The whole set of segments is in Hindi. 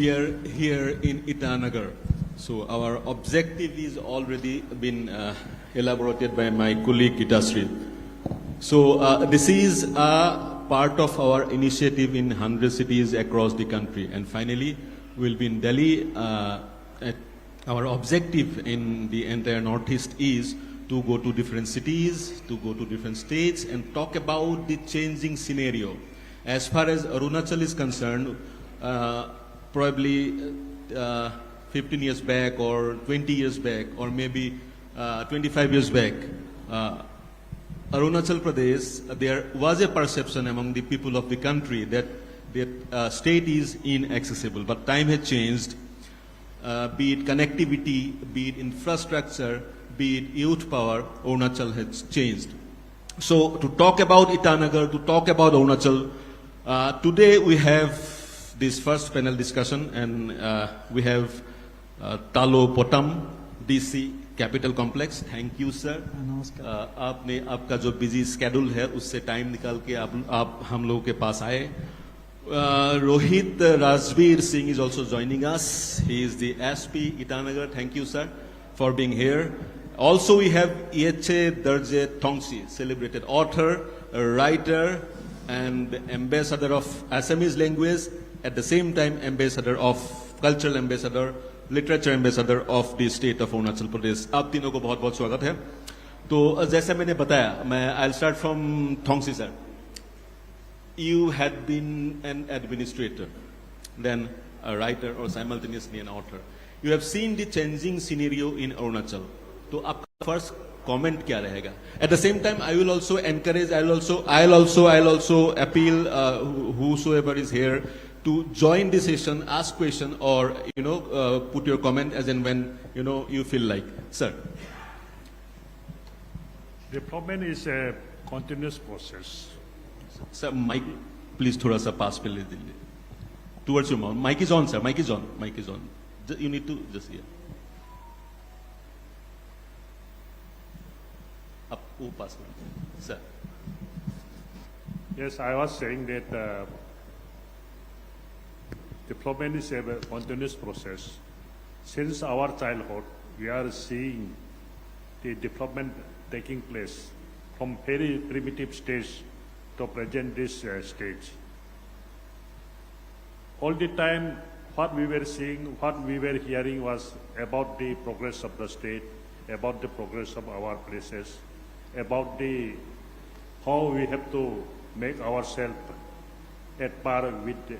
we are here in Itanagar. So our objective is already been elaborated by my colleague Gitasri. So this is a part of our initiative in 100 cities across the country. And finally, we'll be in Delhi. Our objective in the entire Northeast is to go to different cities, to go to different states and talk about the changing scenario. As far as Arunachal is concerned, probably 15 years back or 20 years back or maybe 25 years back, Arunachal Pradesh, there was a perception among the people of the country that the state is inaccessible. But time has changed, be it connectivity, be it infrastructure, be it youth power, Arunachal has changed. So to talk about Itanagar, to talk about Arunachal, today we have this first panel discussion and we have Talo Potam, DC Capital Complex. Thank you, sir. आपने आपका जो busy schedule है उससे time निकाल के आप हम लोगों के पास आए. Rohit Rajveer Singh is also joining us. He is the SP Itanagar. Thank you, sir, for being here. Also, we have Yeche Darje Thongsi, celebrated author, writer, and ambassador of Assamese language. At the same time, ambassador of cultural ambassador, literature ambassador of the state of Arunachal Pradesh. आप तीनों को बहुत-बहुत स्वागत है. तो जैसा मैंने बताया, I'll start from Thongsi sir. You had been an administrator, then a writer or simultaneously an author. You have seen the changing scenario in Arunachal. तो आपका first comment क्या रहेगा? At the same time, I will also encourage, I'll also appeal whosoever is here to join the session, ask question, or put your comment as and when you feel like. Sir. Development is a continuous process. Sir, mic, please थोड़ा सा पास पे ले दीजिए. Towards your mouth. Mic is on, sir. Mic is on. Mic is on. You need to just hear. Up, वो पास में. Sir. Yes, I was saying that development is a continuous process. Since our childhood, we are seeing the development taking place from very primitive stage to present this stage. All the time, what we were seeing, what we were hearing was about the progress of the state, about the progress of our places, about the how we have to make ourselves at par with the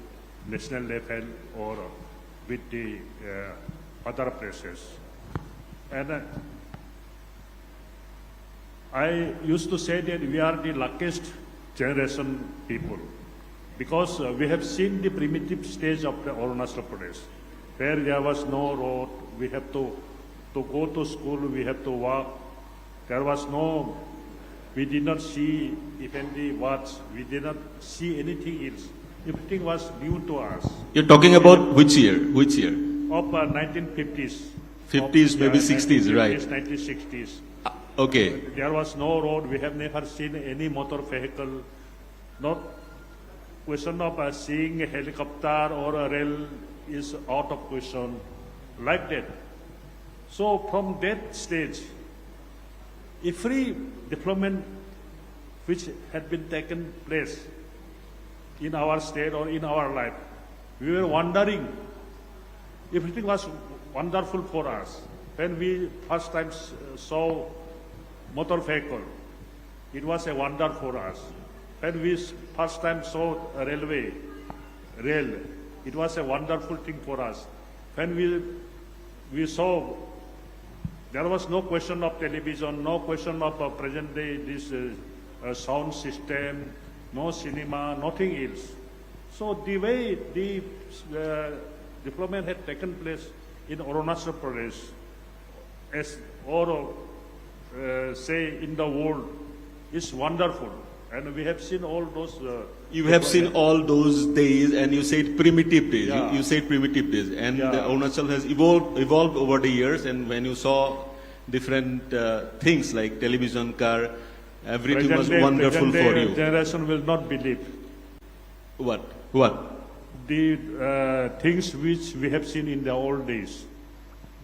national level or with the other places. And I used to say that we are the luckiest generation people because we have seen the primitive stage of the Arunachal Pradesh where there was no road, we have to go to school, we have to walk. There was no, we did not see even the watch, we did not see anything else. Everything was new to us. You're talking about which year? Which year? Of 1950s. 50s, maybe 60s, right? 1960s. Okay. There was no road. We have never seen any motor vehicle. Not question of seeing a helicopter or a rail is out of question. Like that. So from that stage, every development which had been taken place in our state or in our life, we were wondering. Everything was wonderful for us. When we first time saw motor vehicle, it was a wonder for us. When we first time saw a rail, it was a wonderful thing for us. When we saw, there was no question of television, no question of present day this sound system, no cinema, nothing else. So the way the development had taken place in Arunachal Pradesh, say in the world, is wonderful. And we have seen all those. You have seen all those days, and you said primitive days. Yeah. You said primitive days, and Yeah. Arunachal has evolved over the years. And when you saw different things like television, car, everything was wonderful for you. Generation will not believe. What? the things which we have seen in the old days,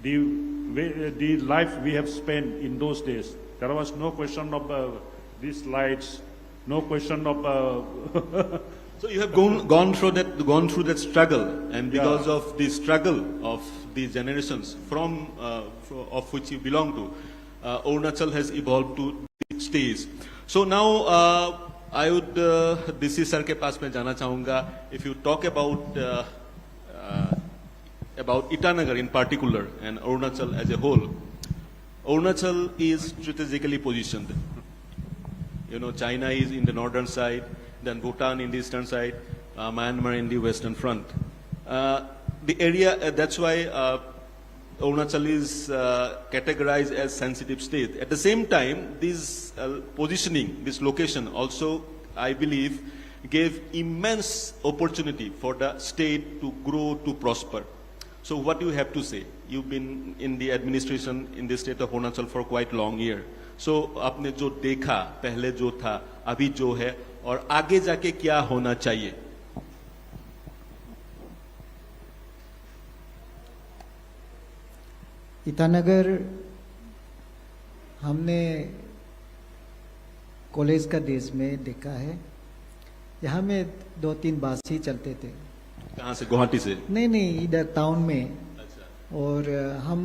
the life we have spent in those days. There was no question of these lights, no question of. So you have gone through that struggle, and because of the struggle of these generations of which you belong to, Arunachal has evolved to this stage. So now I would DC sir के पास मैं जाना चाहूँगा. If you talk about Itanagar in particular and Arunachal as a whole, Arunachal is strategically positioned. You know, China is in the northern side, then Bhutan in the eastern side, Myanmar in the western front. The area, that's why Arunachal is categorized as sensitive state. At the same time, this positioning, this location also, I believe, gave immense opportunity for the state to grow, to prosper. So what do you have to say? You've been in the administration in the state of Arunachal for quite long year. So आपने जो देखा पहले जो था अभी जो है और आगे जाके क्या होना चाहिए? ईटानगर हमने कॉलेज का डेज में देखा है. यहाँ में 2-3 बस ही चलते थे. कहाँ से? गुवाहाटी से? नहीं, इधर टाउन में. अच्छा. और हम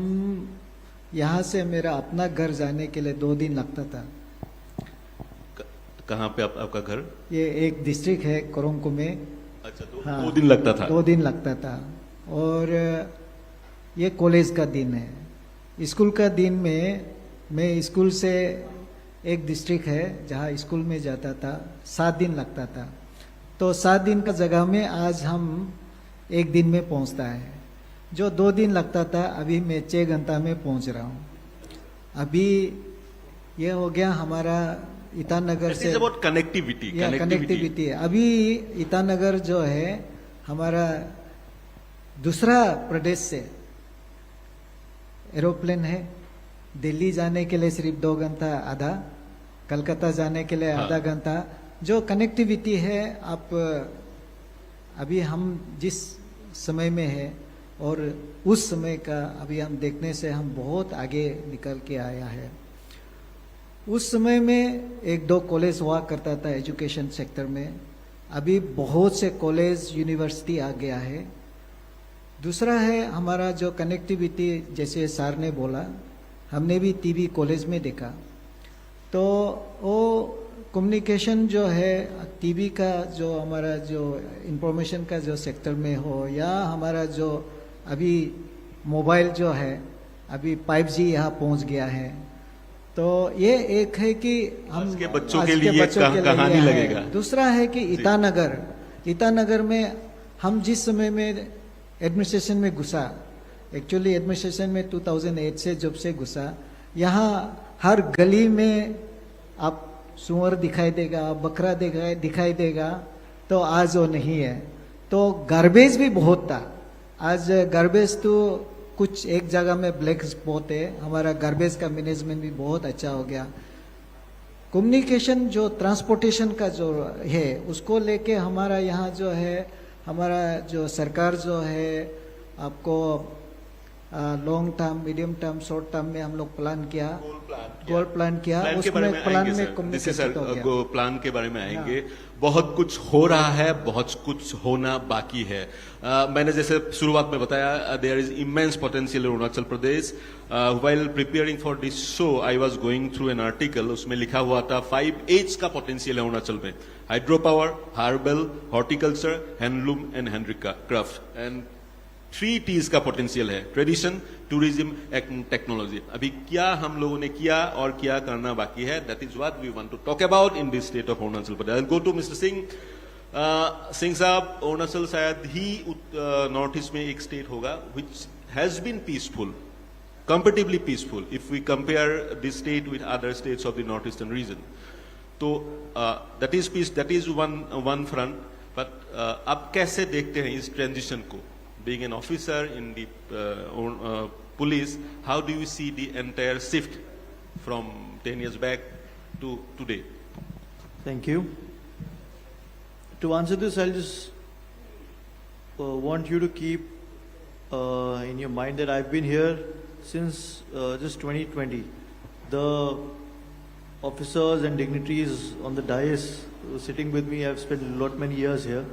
यहाँ से मेरा अपना घर जाने के लिए 2 दिन लगता था. कहाँ पे आपका घर? ये एक डिस्ट्रिक्ट है कोरोंको में. अच्छा. हाँ, 2 दिन लगता था? 2 दिन लगता था. और ये कॉलेज का दिन है. स्कूल का दिन में मैं स्कूल से एक डिस्ट्रिक्ट है जहाँ स्कूल में जाता था, 7 दिन लगता था. तो 7 दिन का जगह में आज हम 1 दिन में पहुँचता है. जो 2 दिन लगता था अभी मैं 6 घंटा में पहुँच रहा हूँ. अभी ये हो गया हमारा ईटानगर से. कनेक्टिविटी. अभी ईटानगर जो है हमारा दूसरा प्रदेश से एरोप्लेन है. दिल्ली जाने के लिए सिर्फ 2 घंटा आधा, कलकत्ता जाने के लिए आधा घंटा. जो कनेक्टिविटी है आप अभी हम जिस समय में है और उस समय का अभी हम देखने से हम बहुत आगे निकल के आया है. उस समय में 1-2 कॉलेज हुआ करता था एजुकेशन सेक्टर में. अभी बहुत से कॉलेज यूनिवर्सिटी आ गया है. दूसरा है हमारा जो कनेक्टिविटी, जैसे सर ने बोला, हमने भी टीवी कॉलेज में देखा. तो वो कम्युनिकेशन जो है टीवी का, जो हमारा जो इंफॉर्मेशन का जो सेक्टर में हो, या हमारा जो अभी मोबाइल जो है अभी 5G यहाँ पहुँच गया है. तो ये एक है कि हम आज के बच्चों के लिए कहानी लगेगा. दूसरा है कि ईटानगर में हम जिस समय में एडमिनिस्ट्रेशन में घुसा, एक्चुअली एडमिनिस्ट्रेशन में 2008 से जब से घुसा, यहाँ हर गली में आप सुअर दिखाई देगा, बकरा दिखाई देगा. तो आज वो नहीं है. तो गार्बेज भी बहुत था. आज गार्बेज तो कुछ एक जगह में ब्लैक स्पॉट है. हमारा गार्बेज का मैनेजमेंट भी बहुत अच्छा हो गया. कम्युनिकेशन जो ट्रांसपोर्टेशन का जो है उसको लेके हमारा यहाँ जो है हमारा जो सरकार जो है आपको long term, medium term, short term में हम लोग प्लान किया, गोल प्लान किया. उसमें प्लान में कम्युनिकेशन हो गया. प्लान के बारे में आएंगे. बहुत कुछ हो रहा है, बहुत कुछ होना बाकी है. मैंने जैसे शुरुआत में बताया, there is immense potential in Arunachal Pradesh. While preparing for this show I was going through an article. उसमें लिखा हुआ था 5 H's का पोटेंशियल है अरुणाचल में. Hydro power, herbal, horticulture, handloom and handicraft. And 3 T's का पोटेंशियल है: ट्रेडिशन, टूरिज्म एंड टेक्नोलॉजी. अभी क्या हम लोगों ने किया और क्या करना बाकी है, that is what we want to talk about in this state of Arunachal Pradesh. I go to mister Singh. Singh साहब, अरुणाचल शायद ही नॉर्थ ईस्ट में एक स्टेट होगा which has been peaceful, comparatively peaceful if we compare this state with other states of the northeastern region. तो that is peace, that is one front. But आप कैसे देखते हैं इस ट्रांजिशन को? Being an officer in the police, how do you see the entire shift from 10 years back to today? Thank you. To answer this, I'll just want you to keep in your mind that I've been here since just 2020. The officers and dignitaries on the dais who are sitting with me have spent many years here.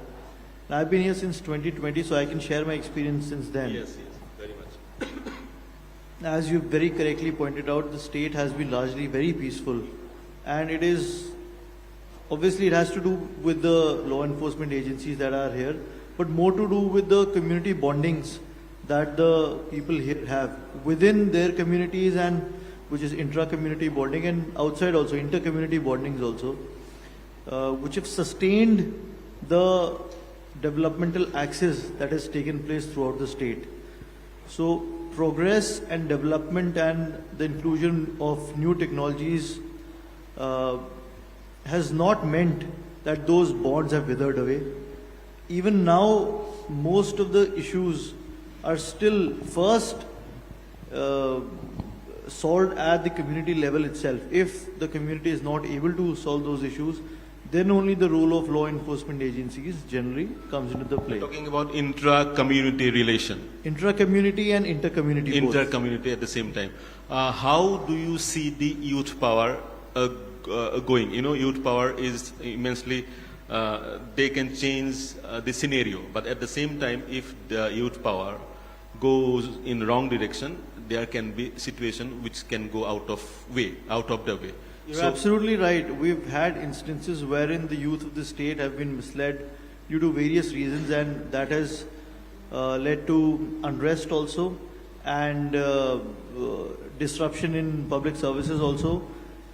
And I've been here since 2020, so I can share my experience since then. Yes, very much. As you very correctly pointed out, the state has been largely very peaceful, and it is obviously it has to do with the law enforcement agencies that are here, but more to do with the community bondings that the people here have within their communities, and which is intra-community bonding, and outside also inter-community bondings also, which have sustained the developmental axis that has taken place throughout the state. So progress and development and the inclusion of new technologies has not meant that those bonds have withered away. Even now, most of the issues are still first solved at the community level itself. If the community is not able to solve those issues, then only the role of law enforcement agencies generally comes into the play. Talking about intra-community relation. Intra-community and inter-community both. Inter-community at the same time. How do you see the youth power going? You know, youth power is immensely, they can change the scenario, but at the same time, if the youth power goes in wrong direction, there can be situation which can go out of the way. You're absolutely right. We've had instances wherein the youth of the state have been misled due to various reasons, and that has led to unrest also, and disruption in public services also,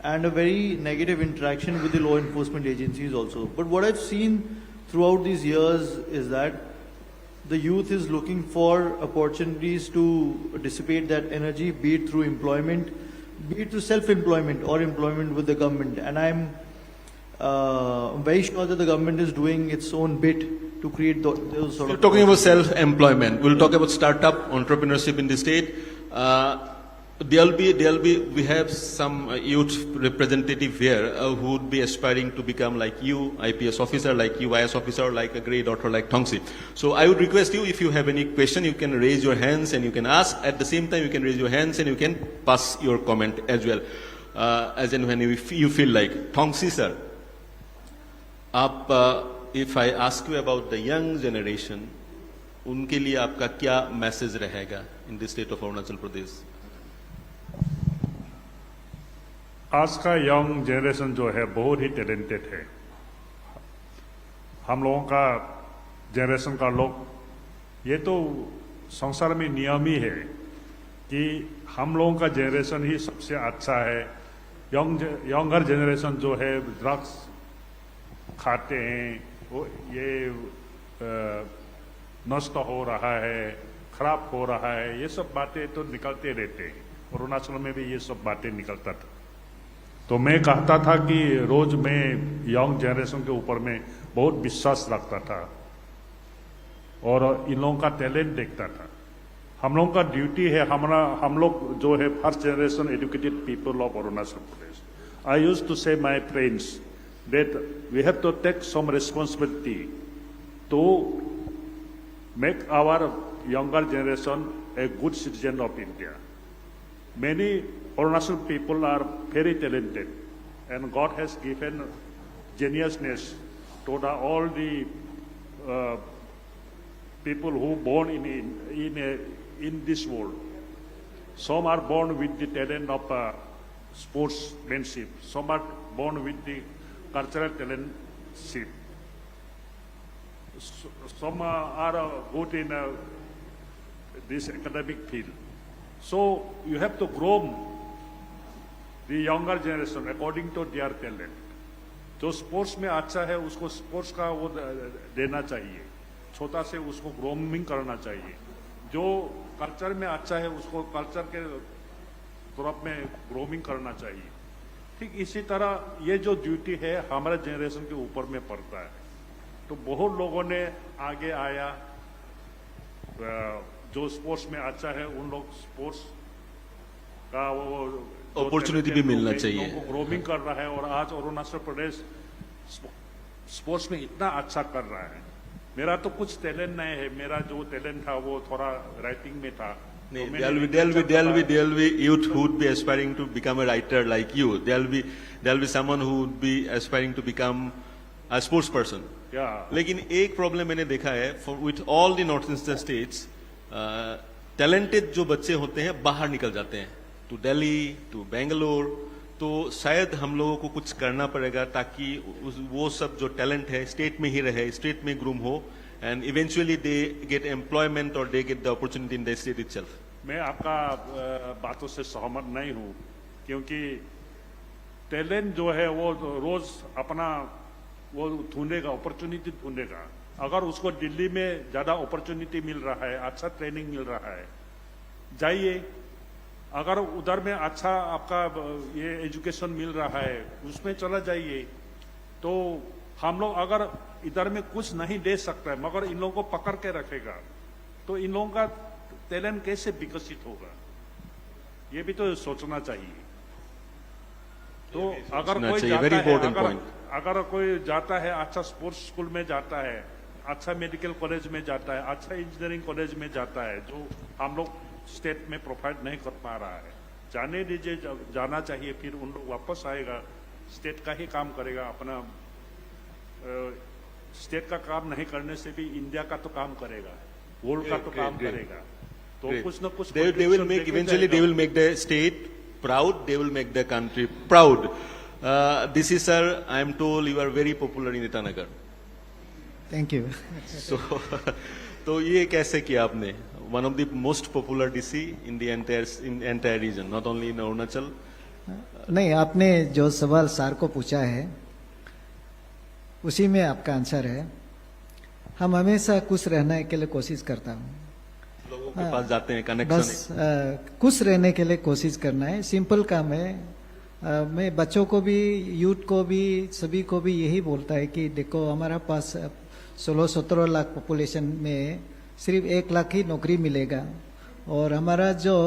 and a very negative interaction with the law enforcement agencies also. But what I've seen throughout these years is that the youth is looking for opportunities to dissipate that energy, be it through employment, be it through self-employment or employment with the government. And I'm very sure that the government is doing its own bit to create those sort You're of... talking about self-employment. We'll talk about startup entrepreneurship in the state. We have some youth representative here who would be aspiring to become like you, IPS officer like you, IS officer like a grey daughter like Thongsi. So I would request you, if you have any question, you can raise your hands and you can ask. At the same time, you can raise your hands and you can pass your comment as well. As and when you feel like. Thongsi sir, if I ask you about the young generation, उनके लिए आपका क्या मैसेज रहेगा in the state of Arunachal Pradesh? आज का यंग जनरेशन जो है बहुत ही टैलेंटेड है। हम लोगों का जनरेशन का लोग, ये तो संसार में नियम ही है कि हम लोगों का जनरेशन ही सबसे अच्छा है। यंगर जनरेशन जो है ड्रग्स खाते हैं, वो ये नष्ट हो रहा है, खराब हो रहा है, ये सब बातें तो निकलते रहते हैं। अरुणाचल में भी ये सब बातें निकलता था। तो मैं कहता था कि रोज मैं यंग जनरेशन के ऊपर में बहुत विश्वास रखता था और इन लोगों का टैलेंट देखता था। हम लोगों का ड्यूटी है, हम लोग जो है first generation educated people of Arunachal Pradesh. I used to say my friends that we have to take some responsibility to make our younger generation a good citizen of India. Many Arunachal people are very talented, and God has given geniusness to all the people who born in this world. Some are born with the talent of sportsmanship. Some are born with the cultural talentship. Some are good in this academic field. So you have to groom the younger generation according to their talent. जो स्पोर्ट्स में अच्छा है उसको स्पोर्ट्स का वो देना चाहिए, छोटा से उसको ग्रूमिंग करना चाहिए। जो कल्चर में अच्छा है उसको कल्चर के तरफ में ग्रूमिंग करना चाहिए। ठीक इसी तरह ये जो ड्यूटी है हमारे जनरेशन के ऊपर में पड़ता है। तो बहुत लोगों ने आगे आया, जो स्पोर्ट्स में अच्छा है उन लोग स्पोर्ट्स का वो अपॉर्चुनिटी भी मिलना चाहिए, ग्रोमिंग कर रहा है। और आज अरुणाचल प्रदेश स्पोर्ट्स में इतना अच्छा कर रहा है मेरा तो कुछ टैलेंट नहीं है, मेरा जो टैलेंट था वो थोड़ा राइटिंग में था। तो मैंने There'll be youth who would be aspiring to become a writer like you. There'll be someone who would be aspiring to become a sports person. क्या लेकिन एक प्रॉब्लम मैंने देखा है with all the north eastern states, talented जो बच्चे होते हैं बाहर निकल जाते हैं टू दिल्ली, टू बेंगलोर। तो शायद हम लोगों को कुछ करना पड़ेगा ताकि वो सब जो टैलेंट है स्टेट में ही रहे, स्टेट में ग्रूम हो, and eventually they get employment और they get the opportunity in the state itself. मैं आपका बातों से सहमत नहीं हूँ, क्योंकि टैलेंट जो है वो रोज अपना वो ढूंढेगा, अपॉर्चुनिटी ढूंढेगा। अगर उसको दिल्ली में ज्यादा अपॉर्चुनिटी मिल रहा है, अच्छा ट्रेनिंग मिल रहा है, जाइए। अगर उधर में अच्छा आपका ये एजुकेशन मिल रहा है, उसमें चला जाइए। तो हम लोग अगर इधर में कुछ नहीं दे सकता है मगर इन लोगों को पकड़ के रखेगा, तो इन लोगों का टैलेंट कैसे विकसित होगा, ये भी तो सोचना चाहिए। तो अगर कोई जाता है, अगर कोई जाता है अच्छा स्पोर्ट्स स्कूल में जाता है, अच्छा मेडिकल कॉलेज में जाता है, अच्छा इंजीनियरिंग कॉलेज में जाता है, जो हम लोग स्टेट में प्रोवाइड नहीं कर पा रहा है, जाने दीजिए, जाना चाहिए। फिर उन लोग वापस आएगा, स्टेट का ही काम करेगा। अपना स्टेट का काम नहीं करने से भी इंडिया का तो काम करेगा, वर्ल्ड का तो काम करेगा। तो कुछ न कुछ they will make eventually they will make the state proud, they will make the country proud. This is, sir, I am told you are very popular in Itanagar. Thank you. So तो ये कैसे किया आपने? One of the most popular DC in the entire region, not only in Arunachal. नहीं, आपने जो सवाल सर को पूछा है उसी में आपका आंसर है। हम हमेशा खुश रहने के लिए कोशिश करता हूँ, लोगों के पास जाते हैं, बस कनेक्शन। खुश रहने के लिए कोशिश करना है, सिंपल काम है। मैं बच्चों को भी, यूथ को भी, सभी को भी यही बोलता है कि देखो, हमारा पास 16-17 लाख पॉपुलेशन में सिर्फ 1 लाख ही नौकरी मिलेगा, और हमारा जो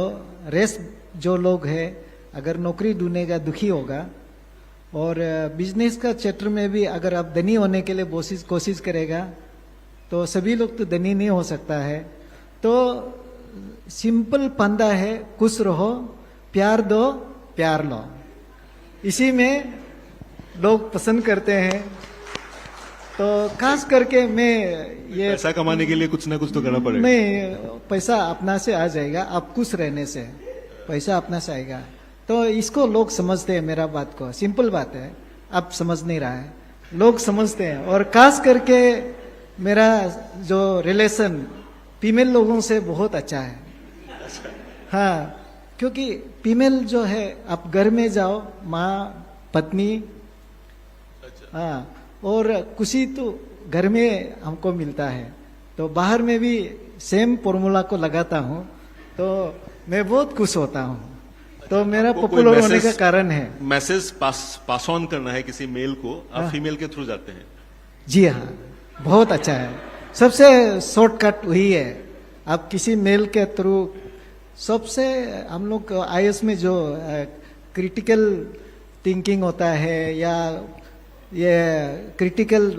रेस्ट जो लोग है अगर नौकरी ढूंढेगा दुखी होगा। और बिजनेस का क्षेत्र में भी अगर आप धनी होने के लिए कोशिश करेगा तो सभी लोग तो धनी नहीं हो सकता है। तो सिंपल फंदा है, खुश रहो, प्यार दो, प्यार लो, इसी में लोग पसंद करते हैं। तो खास करके मैं ये पैसा कमाने के लिए कुछ ना कुछ तो करना पड़ेगा। नहीं, पैसा अपना से आ जाएगा, आप खुश रहने से पैसा अपना से आएगा। तो इसको लोग समझते हैं, मेरा बात को, सिंपल बात है, आप समझ नहीं रहा है, लोग समझते हैं। और खास करके मेरा जो रिलेशन फीमेल लोगों से बहुत अच्छा है। हाँ, क्योंकि फीमेल जो है, आप घर में जाओ, माँ, पत्नी, हाँ, और खुशी तो घर में हमको मिलता है। तो बाहर में भी सेम फॉर्मूला को लगाता हूँ, तो मैं बहुत खुश होता हूँ। तो मेरा पॉपुलर होने का कारण है। मैसेज पास ऑन करना है किसी मेल को, आप फीमेल के थ्रू जाते हैं। जी हाँ, बहुत अच्छा है, सबसे शॉर्टकट वही है। आप किसी मेल के थ्रू, सबसे हम लोग आईएएस में जो क्रिटिकल थिंकिंग होता है या ये क्रिटिकल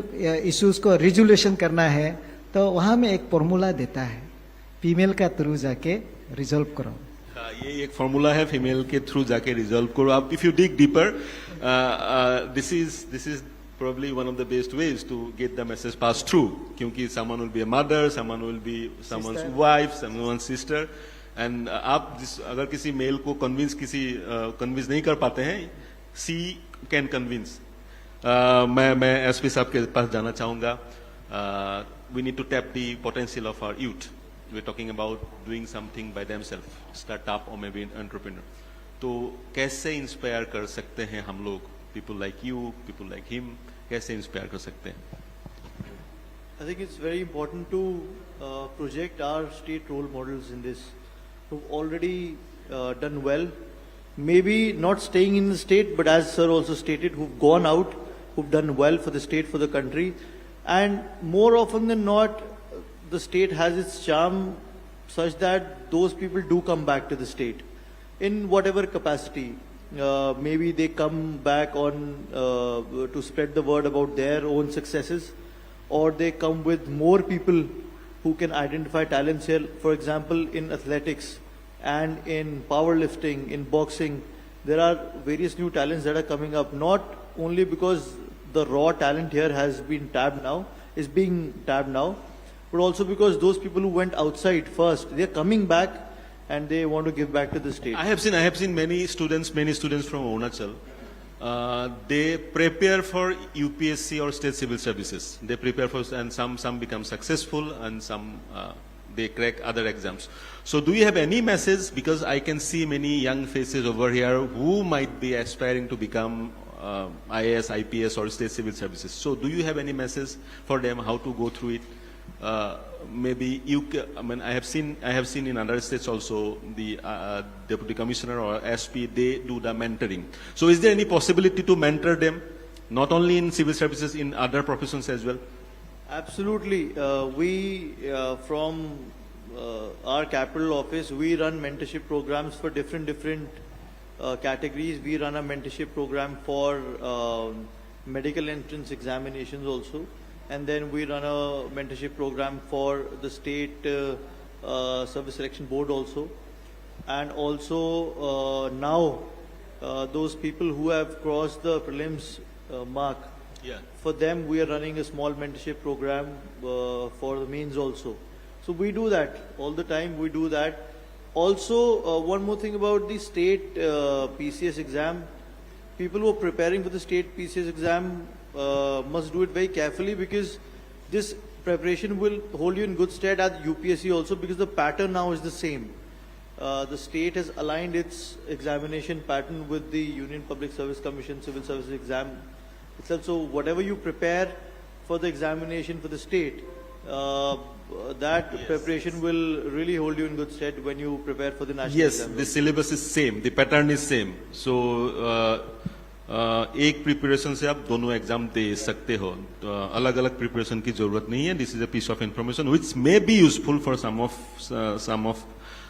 इश्यूज को रिजोल्यूशन करना है, तो वहाँ में एक फॉर्मूला देता है, फीमेल का थ्रू जाके रिजोल्व करो। ये एक फॉर्मूला है, फीमेल के थ्रू जाके रिजॉल्व करो आप। If you dig deeper, this is probably one of the best ways to get the message passed through, क्योंकि someone will be a mother, someone will be someone's wife, someone's sister, and आप अगर किसी मेल को कन्विंस नहीं कर पाते हैं, सी कैन कन्विंस। मैं एसपी साहब के पास जाना चाहूंगा। We need to tap the potential of our youth. We're talking about doing something by themselves, startup or maybe an entrepreneur. तो कैसे इंस्पायर कर सकते हैं हम लोग, people like you, people like him, कैसे इंस्पायर कर सकते हैं? I think it's very important to project our state role models in this, who've already done well, maybe not staying in the state, but as sir also stated, who've gone out, who've done well for the state, for the country. And more often than not, the state has its charm such that those people do come back to the state in whatever capacity. Maybe they come back on to spread the word about their own successes, or they come with more people who can identify talents here. For example, in athletics and in powerlifting, in boxing, there are various new talents that are coming up, not only because the raw talent here has been tapped now, is being tapped now, but also because those people who went outside first, they're coming back and they want to give back to the state. I have seen many students from Arunachal. They prepare for UPSC or state civil services. They prepare for, and some become successful, and some they crack other exams. So do you have any message? Because I can see many young faces over here who might be aspiring to become IAS, IPS or state civil services. So do you have any message for them how to go through it? Maybe I have seen in other states also the deputy commissioner or SP, they do the mentoring. So is there any possibility to mentor them, not only in civil services, in other professions as well? Absolutely. We from our capital office, we run mentorship programs for different categories. We run a mentorship program for medical entrance examinations also. And then we run a mentorship program for the state service selection board also. And also now those people who have crossed the prelims mark, for them we are running a small mentorship program for the mains also. So we do that all the time, we do that. Also one more thing about the state PCS exam, people who are preparing for the state PCS exam must do it very carefully, because this preparation will hold you in good stead at UPSC also, because the pattern now is the same. The state has aligned its examination pattern with the Union Public Service Commission Civil Services exam itself. So whatever you prepare for the examination for the state, that preparation will really hold you in good stead when you prepare for the national exam. Yes, the syllabus is same, the pattern is same. So एक प्रिपरेशन से आप दोनों एग्जाम दे सकते हो, अलग अलग प्रिपरेशन की जरूरत नहीं है. This is a piece of information which may be useful for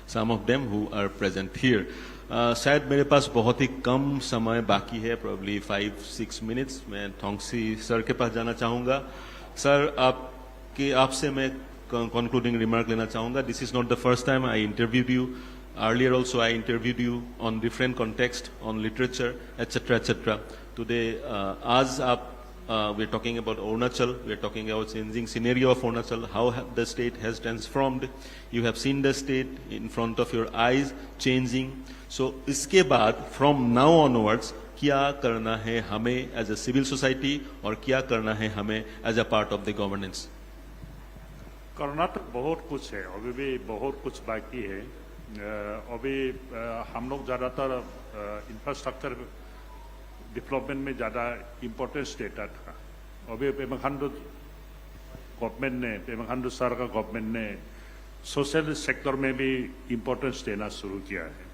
some of them who are present here. शायद मेरे पास बहुत ही कम समय बाकी है, probably 5-6 minutes. मैं थोंगसी सर के पास जाना चाहूँगा. सर, आपसे मैं concluding remark लेना चाहूँगा. This is not the first time I interviewed you. Earlier also I interviewed you on different context, on literature, etc., etc. Today, as we're talking about Arunachal, we're talking about changing scenario of Arunachal, how the state has transformed. You have seen the state in front of your eyes changing. So, इसके बाद from now onwards, क्या करना है हमें as a civil society और क्या करना है हमें as a part of the governance? करना तो बहुत कुछ है, अभी भी बहुत कुछ बाकी है. अभी हम लोग ज़्यादातर इंफ्रास्ट्रक्चर डेवलपमेंट में ज़्यादा इम्पोर्टेंस देता था. अभी पेमा खांडू सर का गवर्नमेंट ने सोशल सेक्टर में भी इम्पोर्टेंस देना शुरू किया है.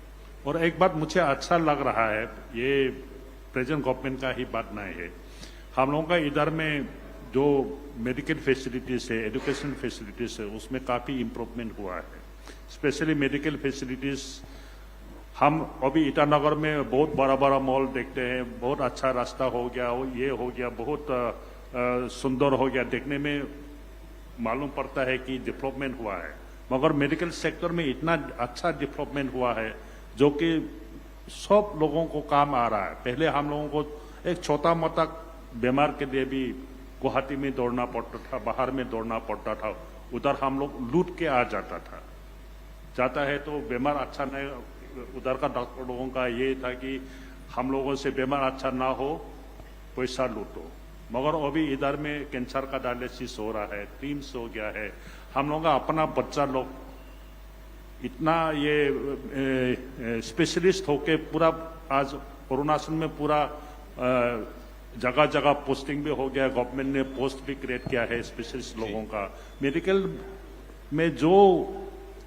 और एक बात मुझे अच्छा लग रहा है, ये प्रेजेंट गवर्नमेंट का ही बात नहीं है, हम लोगों का इधर में जो मेडिकल फैसिलिटीज है, एजुकेशन फैसिलिटीज है, उसमें काफ़ी इम्प्रूवमेंट हुआ है. स्पेशली मेडिकल फैसिलिटीज, हम अभी ईटानगर में बहुत बड़ा बड़ा मॉल देखते हैं, बहुत अच्छा रास्ता हो गया, ये हो गया, बहुत सुंदर हो गया, देखने में मालूम पड़ता है कि डेवलपमेंट हुआ है. मगर मेडिकल सेक्टर में इतना अच्छा डेवलपमेंट हुआ है जो कि सब लोगों को काम आ रहा है. पहले हम लोगों को एक छोटा मोटा बीमार के लिए भी गुवाहाटी में दौड़ना पड़ता था, बाहर में दौड़ना पड़ता था, उधर हम लोग लूट के आ जाता है तो बीमार अच्छा नहीं. उधर का डॉक्टर लोगों का ये था कि हम लोगों से बीमार अच्छा ना हो, पैसा लूटो. मगर अभी इधर में कैंसर का डायलिसिस हो रहा है, 300 हो गया है. हम लोगों का अपना बच्चा लोग इतना ये स्पेशलिस्ट होके पूरा आज अरुणाचल में पूरा जगह जगह पोस्टिंग भी हो गया. गवर्नमेंट ने पोस्ट भी क्रिएट किया है स्पेशलिस्ट लोगों का. मेडिकल में जो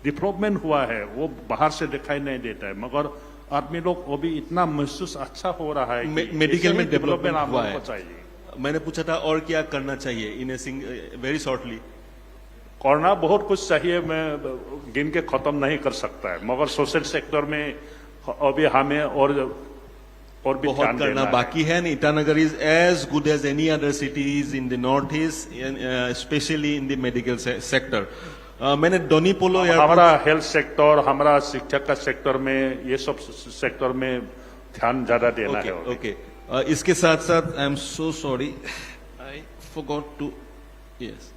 डेवलपमेंट हुआ है वो बाहर से दिखाई नहीं देता है, मगर आदमी लोग अभी इतना महसूस अच्छा हो रहा है. मेडिकल में डेवलपमेंट हुआ है. चाहिए. मैंने पूछा था और क्या करना चाहिए, इन वेरी शॉर्टली. करना बहुत कुछ चाहिए, मैं गिन के खत्म नहीं कर सकता है, मगर सोशल सेक्टर में अभी हमें और और भी बहुत ध्यान करना देना है। बाकी है. And Itanagar is as good as any other cities in the northeast, especially in the medical sector. मैंने डोनीपोलो हमारा हेल्थ सेक्टर, हमारा शिक्षा का सेक्टर में, ये सब सेक्टर में ध्यान ज्यादा देना है. ओके. इसके साथ साथ I am so sorry, I forgot to, yes,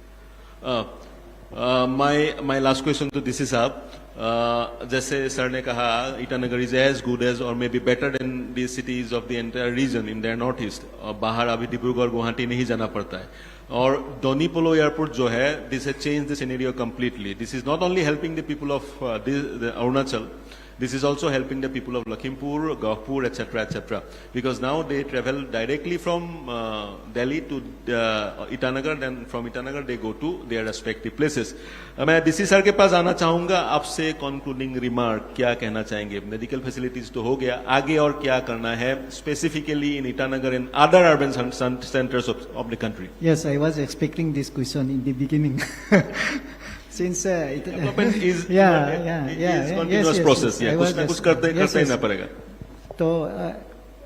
my last question to DC साहब. जैसे सर ने कहा Itanagar is as good as or may be better than the cities of the entire region in there North East. बाहर अभी डिब्रूगढ़ गुवाहाटी नहीं जाना पड़ता है. और डोनीपोलो एयरपोर्ट जो है, this has change the scenario completely. This is not only helping the people of Arunachal, this is also helping the people of Lakhimpur, Gauhpur, etc., because now they travel directly from Delhi to Itanagar, then from Itanagar they go to their respective places. मैं डीसी सर के पास आना चाहूंगा. आपसे कंक्लूडिंग रिमार्क क्या कहना चाहेंगे? मेडिकल फैसिलिटीज तो हो गया, आगे और क्या करना है specifically in Itanagar and other urban centres of the country? Yes, I was expecting this question in the beginning. Since Development is yeah, continuous process. I Yeah, was कुछ ना कुछ just- करते yes, ही yes. ना पड़ेगा. तो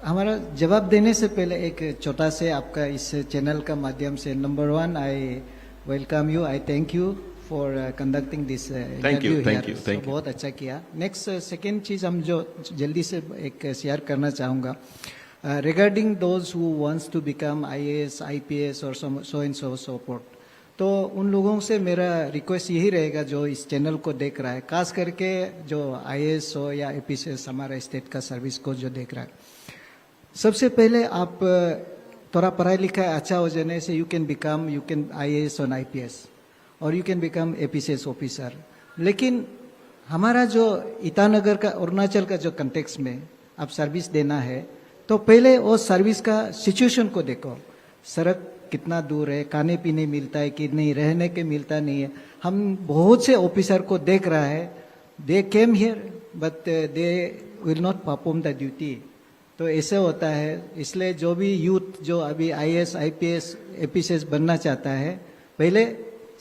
हमारा जवाब देने से पहले एक छोटा से आपका इस चैनल का माध्यम से, number one, I welcome you, I thank you for conducting this interview. thank you. बहुत अच्छा किया. नेक्स्ट सेकेंड चीज हम जो जल्दी से एक शेयर करना चाहूँगा, regarding those who wants to become IAS, IPS और सो एंड सो फोर्थ. तो उन लोगों से मेरा रिक्वेस्ट यही रहेगा जो इस चैनल को देख रहा है, खास करके जो IAS हो या APCS हमारा स्टेट का सर्विस को जो देख रहा है, सबसे पहले आप थोड़ा पढ़ाई लिखा अच्छा हो जाने से यू कैन IAS और IPS और you can become APCS officer. लेकिन हमारा जो ईटानगर का, अरुणाचल का जो कंटेक्स में आप सर्विस देना है, तो पहले वो सर्विस का सिचुएशन को देखो. सड़क कितना दूर है, खाने पीने मिलता है कि नहीं, रहने के मिलता नहीं है. हम बहुत से ऑफिसर को देख रहा है, they came here but they will not perform the duty. तो ऐसे होता है. इसलिए जो भी यूथ जो अभी IAS, IPS, APCS बनना चाहता है, पहले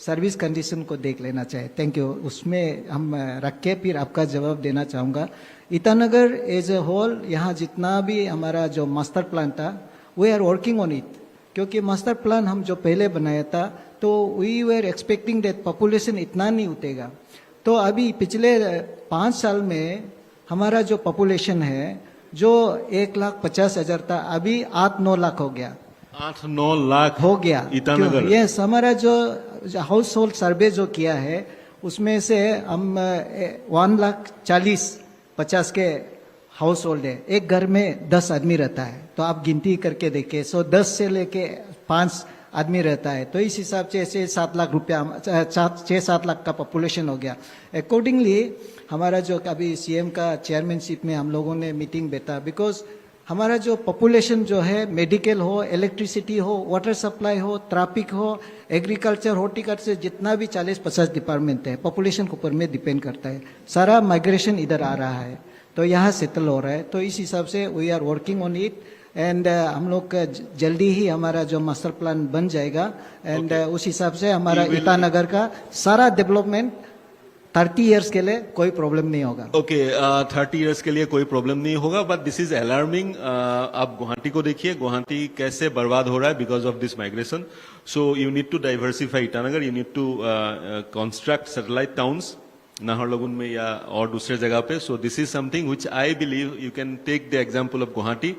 सर्विस कंडीशन को देख लेना चाहिए. Thank you. उसमें हम रख के फिर आपका जवाब देना चाहूँगा. ईटानगर एज ए होल, यहाँ जितना भी हमारा जो मास्टर प्लान था, we are working on it. क्योंकि मास्टर प्लान हम जो पहले बनाया था, तो we were expecting that population इतना नहीं उठेगा. तो अभी पिछले 5 साल में हमारा जो पॉपुलेशन है, जो 1,50,000 था, अभी 8-9 लाख हो गया. 8-9 लाख हो गया ईटानगर. यस, हमारा जो हाउस होल्ड सर्वे जो किया है, उसमें से हम 1,40,50 के हाउस होल्ड है. एक घर में 10 आदमी रहता है, तो आप गिनती करके देखें, 10 से लेके 5 आदमी रहता है. तो इस हिसाब से 6-7 लाख रुपया, 6-7 लाख का पॉपुलेशन हो गया. अकॉर्डिंगली हमारा जो अभी CM का चेयरमैनशिप में हम लोगों ने मीटिंग बैठा, बिकॉज हमारा जो पॉपुलेशन जो है, मेडिकल हो, इलेक्ट्रिसिटी हो, वाटर सप्लाई हो, ट्रैफिक हो, एग्रीकल्चर, हॉर्टिकल्चर, जितना भी 40-50 डिपार्टमेंट है, पॉपुलेशन के ऊपर में डिपेंड करता है. सारा माइग्रेशन इधर आ रहा है, तो यहाँ सेटल हो रहा है. तो इस हिसाब से we are working on it and हम लोग का जल्दी ही हमारा जो मास्टर प्लान बन जाएगा. एंड उस हिसाब से हमारा ईटानगर का सारा डेवलपमेंट 30 इयर्स के लिए कोई प्रॉब्लम नहीं होगा. ओके, 30 इयर्स के लिए कोई प्रॉब्लम नहीं होगा. But this is alarming. आप गुवाहाटी को देखिए, गुवाहाटी कैसे बर्बाद हो रहा है because of this migration. So you need to diversify Itanagar, you need to construct satellite towns Naharlagun में या और दूसरे जगह पे. So this is something which I believe you can take the example of Guwahati,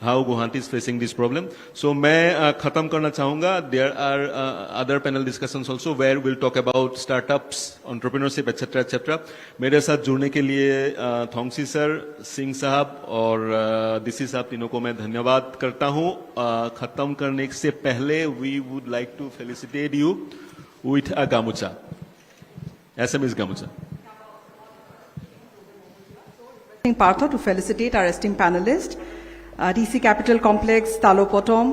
how Guwahati is facing this problem. So मैं खत्म करना चाहूंगा. There are other panel discussions also where will talk about startups, entrepreneurship, etcetera. मेरे साथ जुड़ने के लिए थोंगसी सर, सिंह साहब और डीसी साहब, तीनों को मैं धन्यवाद करता हूं. खत्म करने से पहले we would like to felicitate you with a gamucha, SMS Gamucha. Partha to felicitate our esteemed panelist, DC Capital Complex, Talopotom.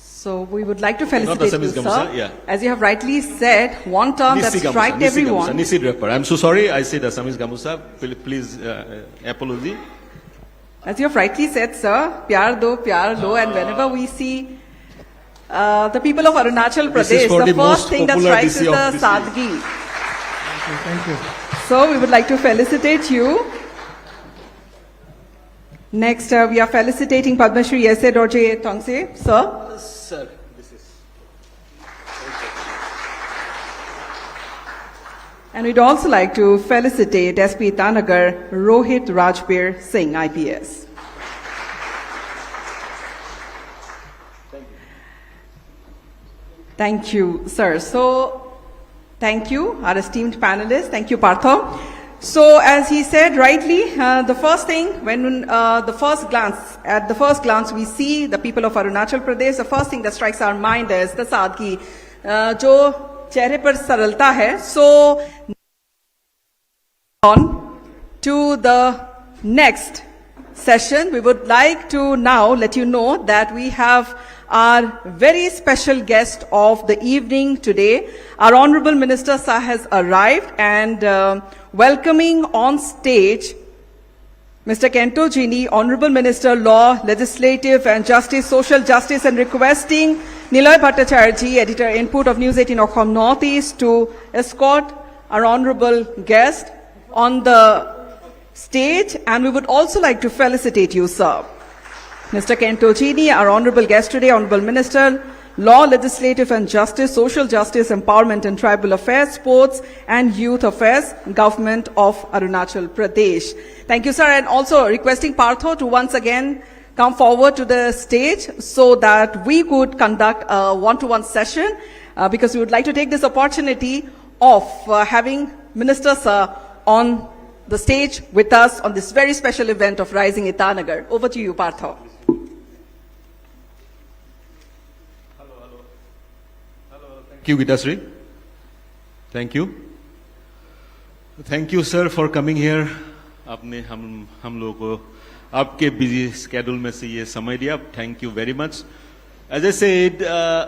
So we would like to felicitate SMS you, Gamucha, sir. yeah. As you have rightly said, one term that striked everyone. Nisi Draper. I'm so sorry, I said Assamese Gamucha. Please, apology. As you have rightly said, sir, pyar do, and whenever we see the people of Arunachal This is Pradesh, for the the first most thing that popular strikes DC is of the DC. sadgi. Thank you. So we would like to felicitate you. Next, we are felicitating Padma Shri S.A. Dorje Tongse. Sir. Sir, this is. And we'd also like to felicitate SP Itanagar Rohit Rajbir Singh, IPS. Thank you, sir. So, thank you, our esteemed panelists. Thank you, Partho. So, as he said rightly, the first thing, when at the first glance, we see the people of Arunachal Pradesh, the first thing that strikes our mind is the sadgi, jo chehre par saralta hai. So, on to the next session, we would like to now let you know that we have our very special guest of the evening today. Our Honorable Minister Sir has arrived, and welcoming on stage Mr. Kento Jini, Honorable Minister Law, Legislative and Justice, Social Justice, and requesting Niloy Bhattacharya, Editor Input of News 18 Okham Northeast, to escort our honorable guest on the stage. And we would also like to felicitate you, sir. Mr. Kento Jini, our honorable guest today, Honorable Minister, Law, Legislative and Justice, Social Justice, Empowerment and Tribal Affairs, Sports and Youth Affairs, Government of Arunachal Pradesh. Thank you, sir. And also requesting Partho to once again come forward to the stage so that we could conduct a one-to-one session, because we would like to take this opportunity of having Minister Sir on the stage with us on this very special event of Rising Itanagar. Over to you, Partho. Thank you, Gitasri. Thank you. Thank you, sir, for coming here. आपने हम लोगों को आपके busy schedule में से ये समय दिया. Thank you very much. As I said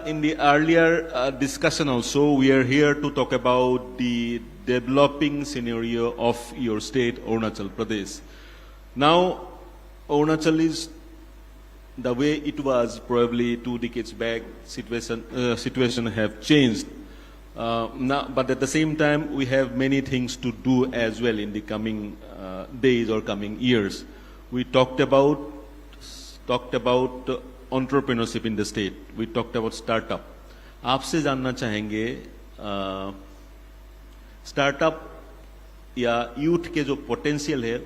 in the earlier discussion also, we are here to talk about the developing scenario of your state, Arunachal Pradesh. Now, Arunachal is the way it was probably 2 decades back. Situation have changed. Now, but at the same time, we have many things to do as well in the coming days or coming years. We talked about entrepreneurship in the state. We talked about startup. आपसे जानना चाहेंगे startup या youth के जो potential है,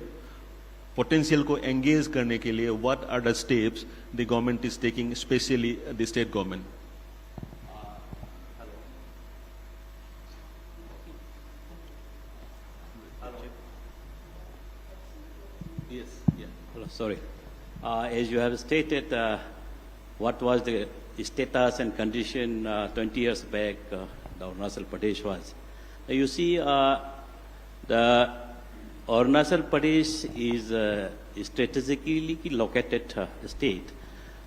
potential को engage करने के लिए what are the steps the government is taking, especially the state government? Yes. Yeah. Hello, sorry. As you have stated, what was the status and condition 20 years back, the Arunachal Pradesh was. You see, the Arunachal Pradesh is strategically located state.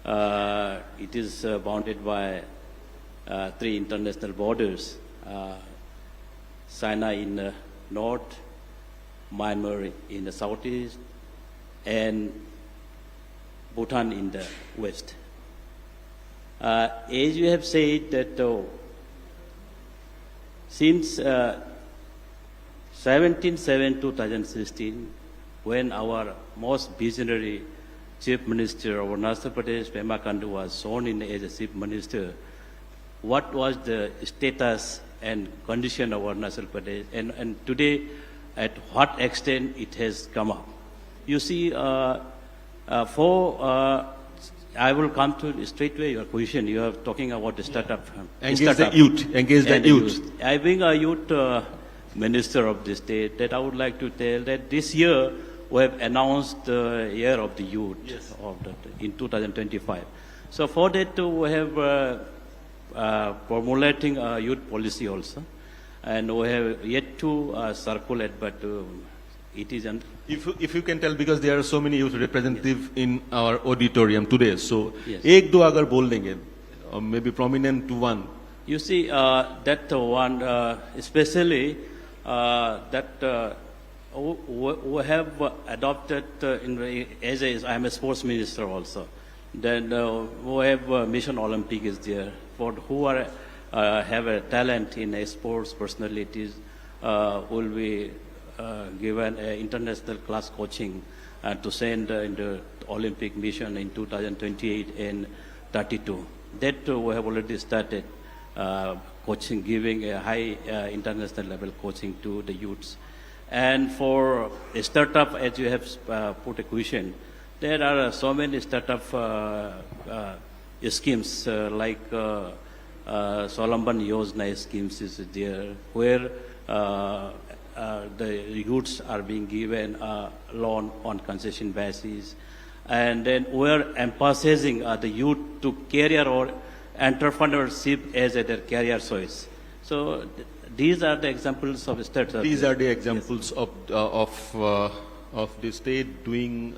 It is bounded by 3 international borders: China in the north, Myanmar in the southeast, and Bhutan in the west. As you have said that since 17/7/2016, when our most visionary Chief Minister of Arunachal Pradesh, Pema Khandu, was sworn in as a Chief Minister, what was the status and condition of Arunachal Pradesh, and today at what extent it has come up. You see, I will come to straightway your question. You are talking about the startup. Engage the youth. Engage the youth. I being a youth minister of the state, that I would like to tell that this year we have announced the year of the youth in 2025. So for that we have formulating a youth policy also, and we have yet to circulate, but it is. If you can tell, because there are so many youth representatives in our auditorium today, so Yes. एक दो अगर बोल देंगे, or maybe prominent to one. You see, that one, especially that we have adopted, as I am a sports minister also, then we have Mission Olympic is there. For who are have a talent in sports personalities, will be given international class coaching to send in the Olympic mission in 2028 and 32. That we have already started coaching, giving a high international level coaching to the youths. And for a startup, as you have put a question, there are so many startup schemes like Solomon Yojana schemes is there, where the youths are being given a loan on concession basis. And then we're emphasizing the youth to career or entrepreneurship as their career choice. So these are the examples of startups. These are the examples of the state doing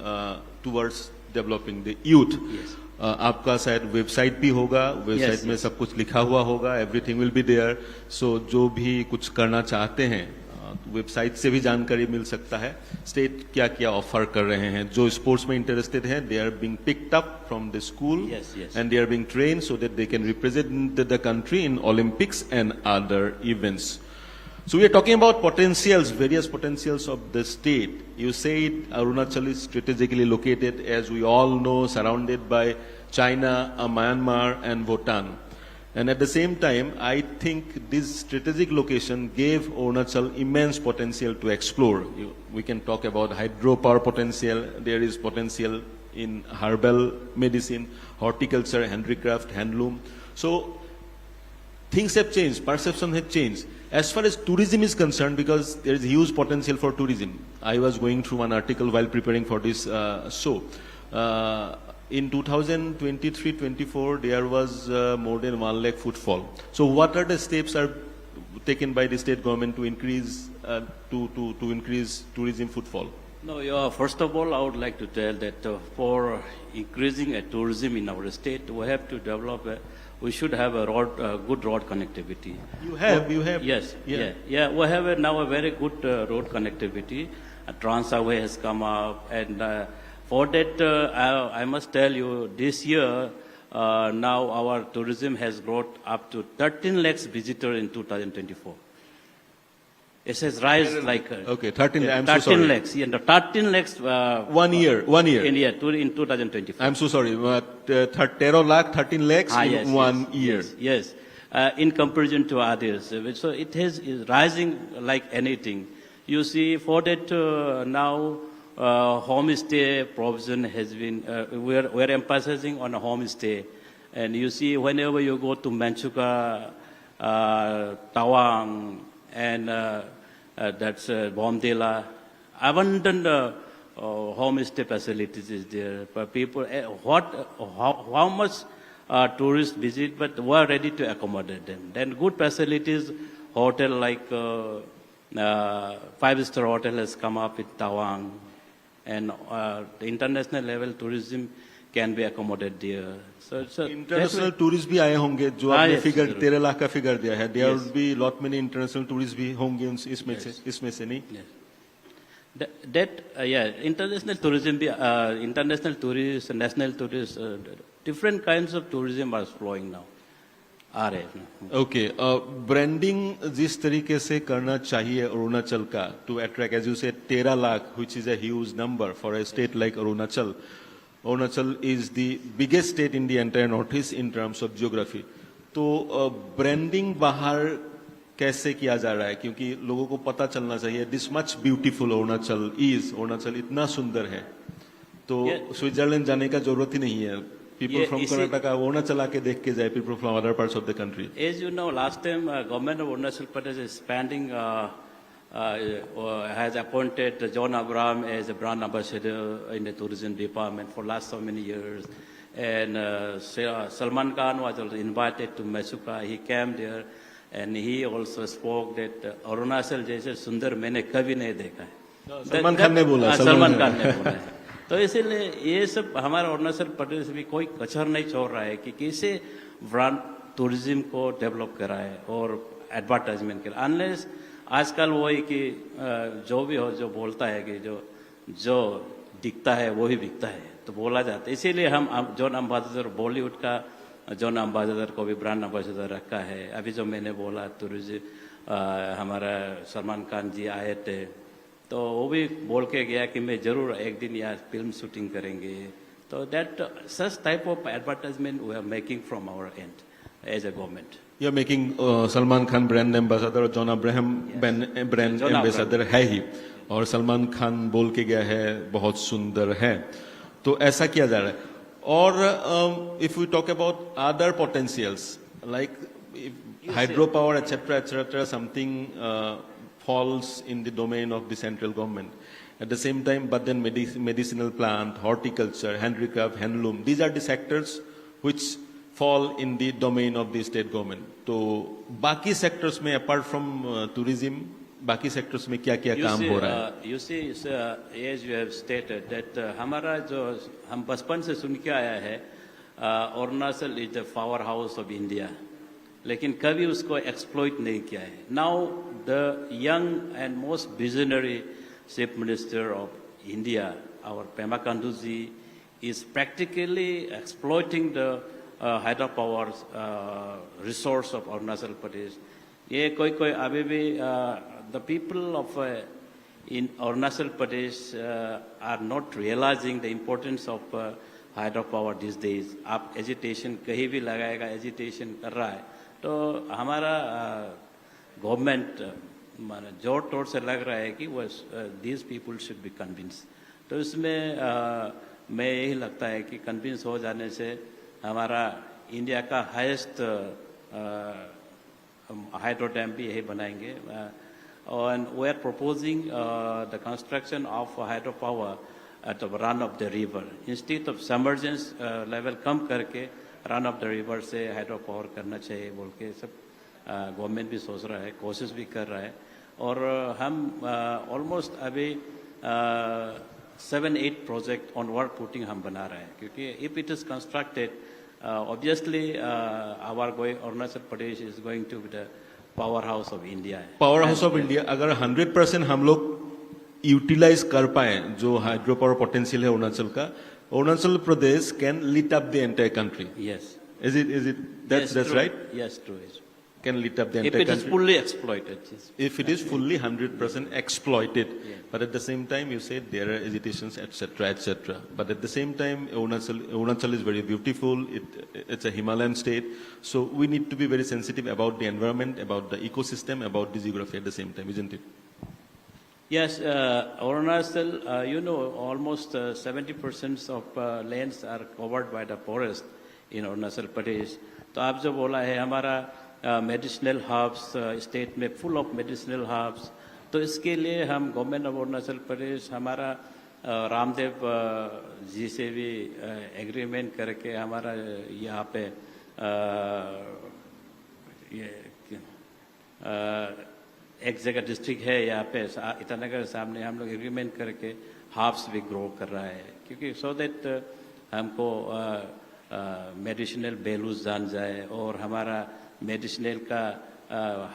towards developing the youth. Yes. आपका शायद वेबसाइट भी होगा, वेबसाइट Yes, में yes. सब कुछ लिखा हुआ होगा, एवरीथिंग विल बी देयर. सो जो भी कुछ करना चाहते हैं वेबसाइट से भी जानकारी मिल सकता है. स्टेट क्या क्या ऑफर कर रहे हैं. जो स्पोर्ट्स में इंटरेस्टेड हैं, they are being picked up from the school Yes, yes. and they are being trained so that they can represent the country in Olympics and other events. So we are talking about potentials, various potentials of the state. You said Arunachal is strategically located, as we all know, surrounded by China, Myanmar and Bhutan. And at the same time, I think this strategic location gave Arunachal immense potential to explore. We can talk about hydropower potential. There is potential in herbal medicine, horticulture, handicraft, handloom. So things have changed, perception has changed. As far as tourism is concerned, because there is huge potential for tourism. I was going through one article while preparing for this show. In 2023-24, there was more than 1 lakh footfall. So what are the steps are taken by the state government to increase to increase tourism footfall? No, first of all, I would like to tell that for increasing tourism in our state, we have to develop we should have a good road connectivity. You have. Yes, Yeah. yeah. We have now a very good road connectivity. Trans-Highway has come up, and for that, I must tell you, this year, now our tourism has grown up to 13 lakhs visitors in 2024. It has rise like Okay, 13. I'm 13 so sorry. lakhs. Yeah, the 13 lakhs. 1 year. In 2024. I'm so sorry. 13 lakh, 13 lakhs in yes, 1 yes, year. Yes, in comparison to others. So it is rising like anything. You see, for that now homestay provision has been, we're emphasizing on a homestay. And you see, whenever you go to Manchuka, Tawang, and that's Bomdila, abundant homestay facilities is there. But people, how much tourists visit, but we are ready to accommodate them. Then good facilities, hotel like 5-star hotel has come up in Tawang, and the international level tourism can be accommodated there. So international tourist भी आए होंगे जो आपने yes, फिगर जरूर. 13 लाख का फिगर दिया है. There Yes. Will be lot many international tourist भी होंगे इसमें से नहीं. Yes. International tourism, international tourists, national tourists, different kinds of tourism are flowing now. आ रहे हैं. ओके, ब्रांडिंग जिस तरीके से करना चाहिए अरुणाचल का टू अट्रैक्ट, एज यू से 13 lakh, which is a huge number for a state like Arunachal. Arunachal is the biggest state in the entire north east in terms of geography. तो ब्रांडिंग बाहर कैसे किया जा रहा है, क्योंकि लोगों को पता चलना चाहिए this much beautiful Arunachal is, Arunachal इतना सुंदर है. तो स्विट्जरलैंड जाने का जरूरत ही नहीं है. People from Karnataka, Arunachal आके देख के जाए, people from other parts of the country. As you know, last time government of Arunachal Pradesh is expanding, has appointed John Abraham as a brand ambassador in the tourism department for last so many years. And Salman Khan was also invited to Mesuka. He came there and he also spoke that Arunachal जैसे सुंदर मैंने कभी नहीं देखा है. सलमान खान ने बोला. सलमान खान ने बोला है. तो इसीलिए ये सब हमारा अरुणाचल प्रदेश भी कोई कचर नहीं छोड़ रहा है कि कैसे ब्रांड टूरिज्म को डेवलप कराए और एडवर्टाइजमेंट करें. अनलेस आजकल वही कि जो भी हो, जो बोलता है कि जो दिखता है वो ही बिकता है, तो बोला जाता है. इसीलिए हम जॉन अम्बासडर, बॉलीवुड का जॉन अम्बासडर को भी ब्रांड अम्बासडर रखा है. अभी जो मैंने बोला टूरिज्म, हमारा सलमान खान जी आए थे तो वो भी बोल के गया कि मैं जरूर एक दिन यहाँ फिल्म शूटिंग करेंगे. तो that such type of advertisement we are making from our end as a government. You're making Salman Khan brand ambassador, John Abraham brand John ambassador है ही, और सलमान खान बोल के गया है बहुत सुंदर है, तो ऐसा किया जा रहा है. और if we talk about other potentials like hydropower etc something falls in the domain of the central government. At the same time, but then medicinal plant, horticulture, handicraft, handloom, these are the sectors which fall in the domain of the state government. तो बाकी sectors में apart from tourism, बाकी sectors में क्या क्या काम हो रहा है? You see, as you have stated that हमारा जो हम बचपन से सुन के आया है, Arunachal is the power house of India, लेकिन कभी उसको एक्सप्लॉइट नहीं किया है. Now the young and most visionary Chief Minister of India, our Pema Khandu ji, is practically exploiting the hydropower resource of Arunachal Pradesh. ये कोई अभी भी the people of in Arunachal Pradesh are not realizing the importance of hydropower these days. आप agitation कहीं भी लगाएगा, agitation कर रहा है, तो हमारा गवर्नमेंट माने जोर तोड़ से लग रहा है कि these people should be convinced. तो इसमें मैं यही लगता है कि कन्विंस हो जाने से हमारा इंडिया का हाईएस्ट हाइड्रो डैम भी यही बनाएंगे. And we are proposing the construction of hydro power at the run of the river. Instead of submergence level कम करके run of the river से hydro power करना चाहिए बोल के सब गवर्नमेंट भी सोच रहा है, कोशिश भी कर रहा है. और हम ऑलमोस्ट अभी 7-8 प्रोजेक्ट ऑन वर्क पुटिंग हम बना रहे हैं, क्योंकि if it is constructed obviously our going Arunachal Pradesh is going to be the power house of India. Power house of India अगर 100% हम लोग यूटिलाइज कर पाए जो हाइड्रो पावर पोटेंशियल है अरुणाचल का, Arunachal Pradesh can lit up the entire country. Yes. Is it that's Yes, true. right? Yes, true. Can lit up the If entire it is country. fully exploited. Yes. If it is fully 100% exploited, Yeah. but at the same time you said there are hesitations, etc. But at the same time, Arunachal is very beautiful. It's a Himalayan state, so we need to be very sensitive about the environment, about the ecosystem, about the geography at the same time, isn't it? Yes, Arunachal, almost 70% of lands are covered by the forest in Arunachal Pradesh. तो आप जो बोला है हमारा मेडिसिनल हब्स स्टेट में फुल ऑफ मेडिसिनल हब्स, तो इसके लिए हम गवर्नमेंट ऑफ अरुणाचल प्रदेश हमारा रामदेव जी से भी एग्रीमेंट करके हमारा यहाँ पे एक जगह डिस्ट्रिक्ट है यहाँ पे ईटानगर सामने हम लोग एग्रीमेंट करके हब्स भी ग्रो कर रहा है, क्योंकि सो दैट हमको मेडिसिनल वैल्यूज जान जाए और हमारा मेडिसिनल का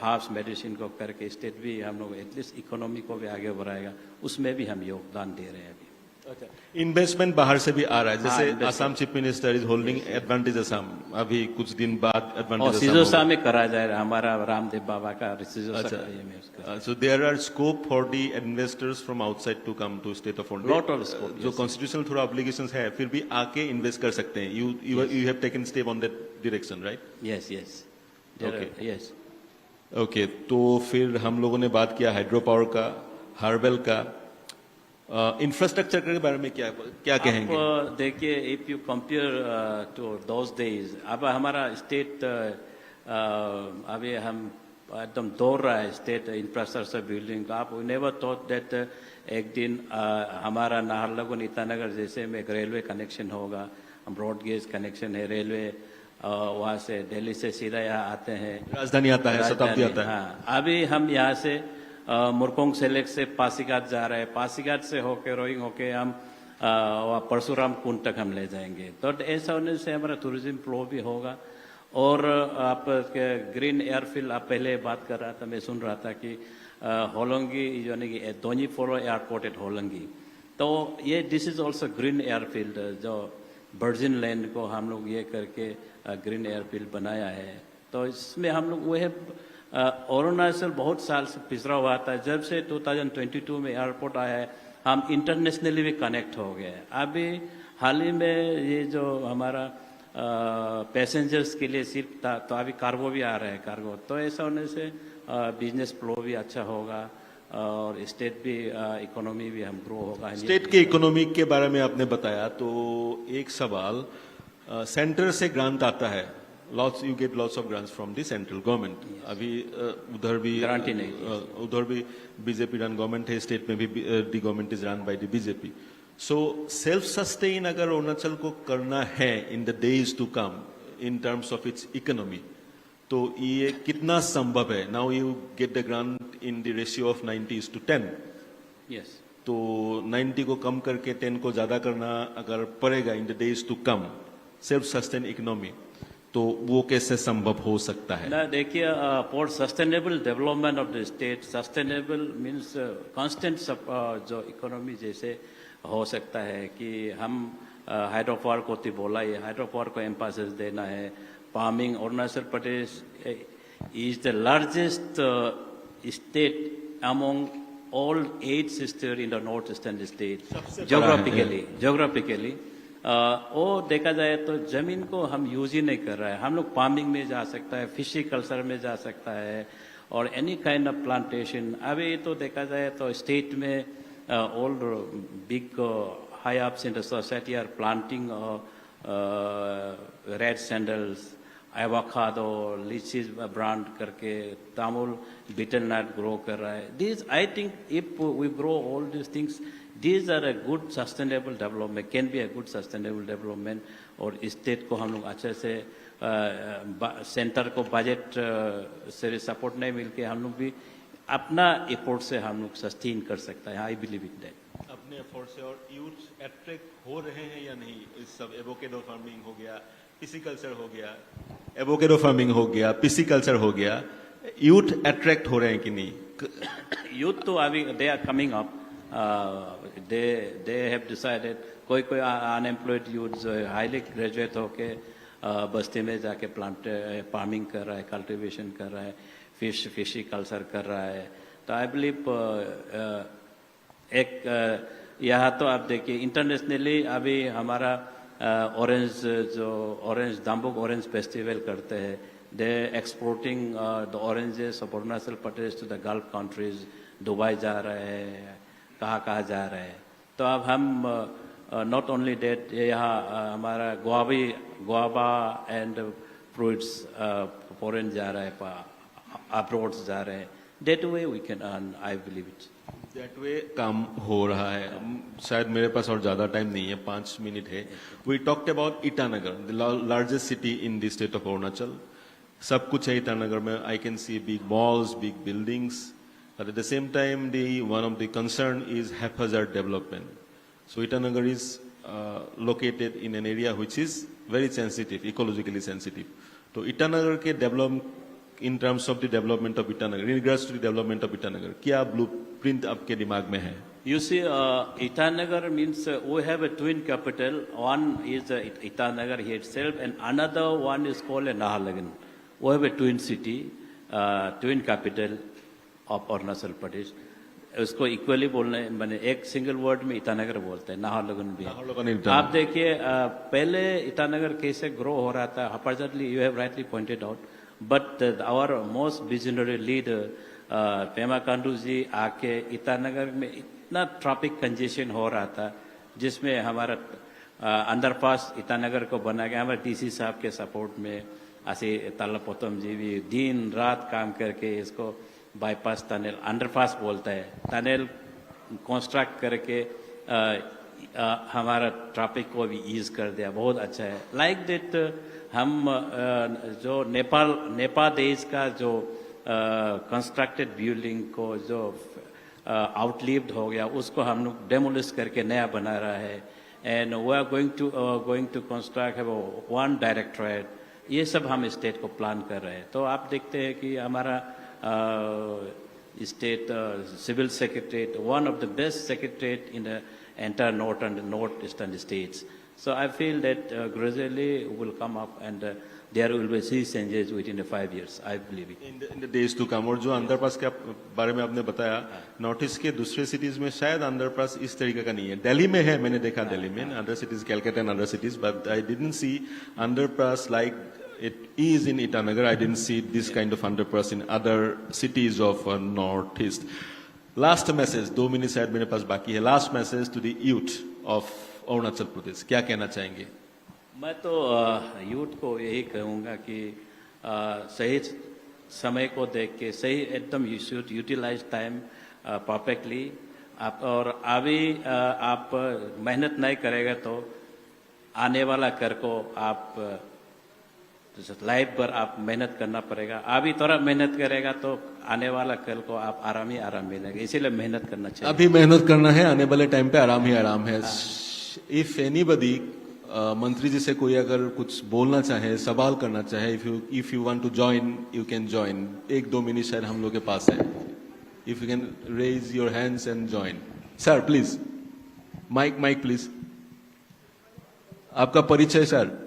हार्ब्स मेडिसिन को करके स्टेट भी हम लोग एटलीस्ट इकोनॉमी को भी आगे बढ़ाएगा, उसमें भी हम योगदान दे रहे हैं अभी. अच्छा, इन्वेस्टमेंट बाहर से भी आ रहा है, जैसे investment. Assam chief minister is holding advantage Assam, अभी कुछ दिन बाद और एडवांटेज सिजोसा में करा जाएगा हमारा रामदेव बाबा का सिजोसा अच्छा. का ये में उसका. So there are scope for the investors from outside to come to state of India. Lot of scope, जो yes. constitutional थोड़ा obligations है, फिर भी आके इन्वेस्ट कर सकते हैं. You have taken step on that direction, right? Yes. Okay. Yes. Okay, तो फिर हम लोगों ने बात किया हाइड्रो पावर का, हार्बल का, इंफ्रास्ट्रक्चर के बारे में क्या कहेंगे? आप देखिए, if you compare to those days, अब हमारा स्टेट अभी हम एकदम दौड़ रहा है स्टेट इंफ्रास्ट्रक्चर बिल्डिंग का. आप नेवर थॉट दैट एक दिन हमारा नाहरलगुन ईटानगर जैसे में एक रेलवे कनेक्शन होगा. हम ब्रॉड गेज कनेक्शन है, रेलवे वहाँ से दिल्ली से सीधा यहाँ आते हैं, राजधानी आता है, शताब्दी आता है. हाँ, अभी हम यहाँ से मुरकोंग सेलेक्ट से पासीघाट जा रहे हैं, पासीघाट से होके रोइंग होके हम परशुराम कुंड तक हम ले जाएंगे. तो ऐसा होने से हमारा टूरिज्म फ्लो भी होगा. और आप ग्रीन एयरफील्ड आप पहले बात कर रहा था, मैं सुन रहा था कि होलोंगी यानी कि दोनी फोरो एयरपोर्ट एट होलोंगी, तो ये this is also green airfield, जो वर्जिन लैंड को हम लोग ये करके ग्रीन एयरफील्ड बनाया है. तो इसमें हम लोग वो है अरुणाचल बहुत साल से पिछड़ा हुआ था। जब से 2022 में एयरपोर्ट आया है, हम इंटरनेशनली भी कनेक्ट हो गए। अभी हाल ही में ये जो हमारा पैसेंजर्स के लिए सिर्फ था, तो अभी कार्गो भी आ रहा है कार्गो, तो ऐसा होने से बिजनेस फ्लो भी अच्छा होगा और स्टेट भी इकोनॉमी भी हम ग्रो होगा। स्टेट के इकोनॉमी के बारे में आपने बताया, तो एक सवाल, सेंटर से ग्रांट आता है, you get lots of grants from the central government. अभी उधर भी गारंटी नहीं, उधर भी बीजेपी रन गवर्नमेंट है, स्टेट में भी the government is run by the BJP. So self sustain अगर अरुणाचल को करना है in the days to come in terms of its economy, तो ये कितना संभव है? Now you get the grant in the ratio of 90:10। Yes, तो 90 को कम करके 10 को ज्यादा करना अगर पड़ेगा in the days to come, self sustain economy, तो वो कैसे संभव हो सकता है? ना देखिए, for sustainable development of the state, sustainable means constant जो इकोनॉमी जैसे हो सकता है कि हम हाइड्रोपावर को तो बोला, ये हाइड्रोपावर को एम्फासिस देना है। Farming, Arunachal Pradesh is the largest state among all 8 sisters in the northeastern state geographically वो देखा जाए तो जमीन को हम यूज ही नहीं कर रहे हैं। हम लोग फार्मिंग में जा सकता है, फिशी कल्चर में जा सकता है और एनी काइंड ऑफ प्लांटेशन। अभी तो देखा जाए तो स्टेट में all big high ups in the society are planting red sandals, avocado, lychees brand करके, तामुल बीटल नट ग्रो कर रहा है। This I think if we grow all this things, these are a good sustainable development, can be a good sustainable development। और स्टेट को हम लोग अच्छे से सेंटर को बजट से सपोर्ट नहीं मिलके हम लोग भी अपना एफर्ट से हम लोग सस्टेन कर सकता है। I believe in that. अपने एफर्ट से। और यूथ अट्रैक्ट हो रहे हैं या नहीं? इस सब एवोकेडो फार्मिंग हो गया, पिसिकल्चर हो गया, एवोकेडो फार्मिंग हो गया, पिसिकल्चर हो गया, यूथ अट्रैक्ट हो रहे हैं कि नहीं? यूथ तो अभी they are coming up, they have decided, कोई अनएम्प्लॉयड यूथ जो है हाईली ग्रेजुएट होके बस्ती में जाके प्लांट फार्मिंग कर रहा है, कल्टीवेशन कर रहा है, फिशी कल्चर कर रहा है। तो आई बिलीव एक यहाँ तो आप देखिए इंटरनेशनली अभी हमारा ऑरेंज दाम्बुक ऑरेंज फेस्टिवल करते हैं। They exporting the oranges of Arunachal Pradesh to the gulf countries, Dubai जा रहे हैं, कहाँ जा रहे हैं। तो अब हम नॉट ओनली डेट यहाँ हमारा गुआवा एंड फ्रूट्स फॉरेन जा रहा है, अब्रॉड जा रहे हैं। That way we can earn, I believe it. That way काम हो रहा है। शायद मेरे पास और ज्यादा टाइम नहीं है, 5 मिनट है। We talked about Itanagar, the largest city in the state of Arunachal. सब कुछ है ईटानगर में। I can see big malls, big buildings, but at the same time one of the concern is haphazard development. So Itanagar is located in an area which is very sensitive, ecologically sensitive. So Itanagar ke develop in terms of the development of Itanagar, in regards to the development of Itanagar, क्या blueprint आपके दिमाग में है? You see, Itanagar means we have a twin capital. One is Itanagar here itself, and another one is called Nahalagin. We have a twin city, twin capital of Arunachal Pradesh. उसको इक्वली बोलने मैंने एक सिंगल वर्ड में ईटानगर बोलते हैं, नाहरलगुन भी। आप देखिए पहले ईटानगर कैसे ग्रो हो रहा था, unfortunately you have rightly pointed out, but our most visionary leader Pema Khandu ji आके ईटानगर में इतना ट्रैफिक कंजेशन हो रहा था, जिसमें हमारा अंडरपास ईटानगर को बना गया हमारे डीसी साहब के सपोर्ट में। ऐसे तालापोतम जी भी दिन रात काम करके इसको बाईपास टनल, अंडरपास बोलता है, टनल कंस्ट्रक्ट करके हमारा ट्रैफिक को भी ईज कर दिया। बहुत अच्छा है। लाइक दैट हम जो नेपाल देश का जो कंस्ट्रक्टेड बिल्डिंग को जो आउटलिव्ड हो गया, उसको हम लोग डेमोलिश करके नया बना रहा है। And we are going to construct one directorate. ये सब हम स्टेट को प्लान कर रहे हैं। तो आप देखते हैं कि हमारा state civil secretariat, one of the best secretariat in the entire north and northeastern states. So I feel that gradually we will come up, and there will be sea changes within the 5 years, I believe it. in the days to come. और जो अंडरपास के बारे में आपने बताया, नॉर्थ ईस्ट के दूसरे सिटीज में शायद अंडरपास इस तरीके का नहीं है. दिल्ली में है, मैंने देखा दिल्ली में, other cities, Calcutta and other cities, but I didn't see underpass like it is in Itanagar. I didn't see this kind of underpass in other cities of northeast. Last message, 2 minutes शायद मेरे पास बाकी है. Last message to the youth of Arunachal Pradesh, क्या कहना चाहेंगे? मैं तो यूथ को यही कहूँगा कि सही समय को देख के सही एकदम you should utilise time perfectly. आप और अभी आप मेहनत नहीं करेगा तो आने वाला कर को आप लाइफ भर आप मेहनत करना पड़ेगा. अभी थोड़ा मेहनत करेगा तो आने वाला कल को आप आराम ही आराम मिलेगा. इसीलिए मेहनत करना चाहिए. अभी मेहनत करना है, आने वाले टाइम पे आराम ही आराम है. इफ एनीबडी, मंत्री जी से कोई अगर कुछ बोलना चाहे, सवाल करना चाहे, if you want to join, you can join. 1-2 minute शायद हम लोग के पास है. If you can raise your hands and join. Sir please, mic please. आपका परिचय सर.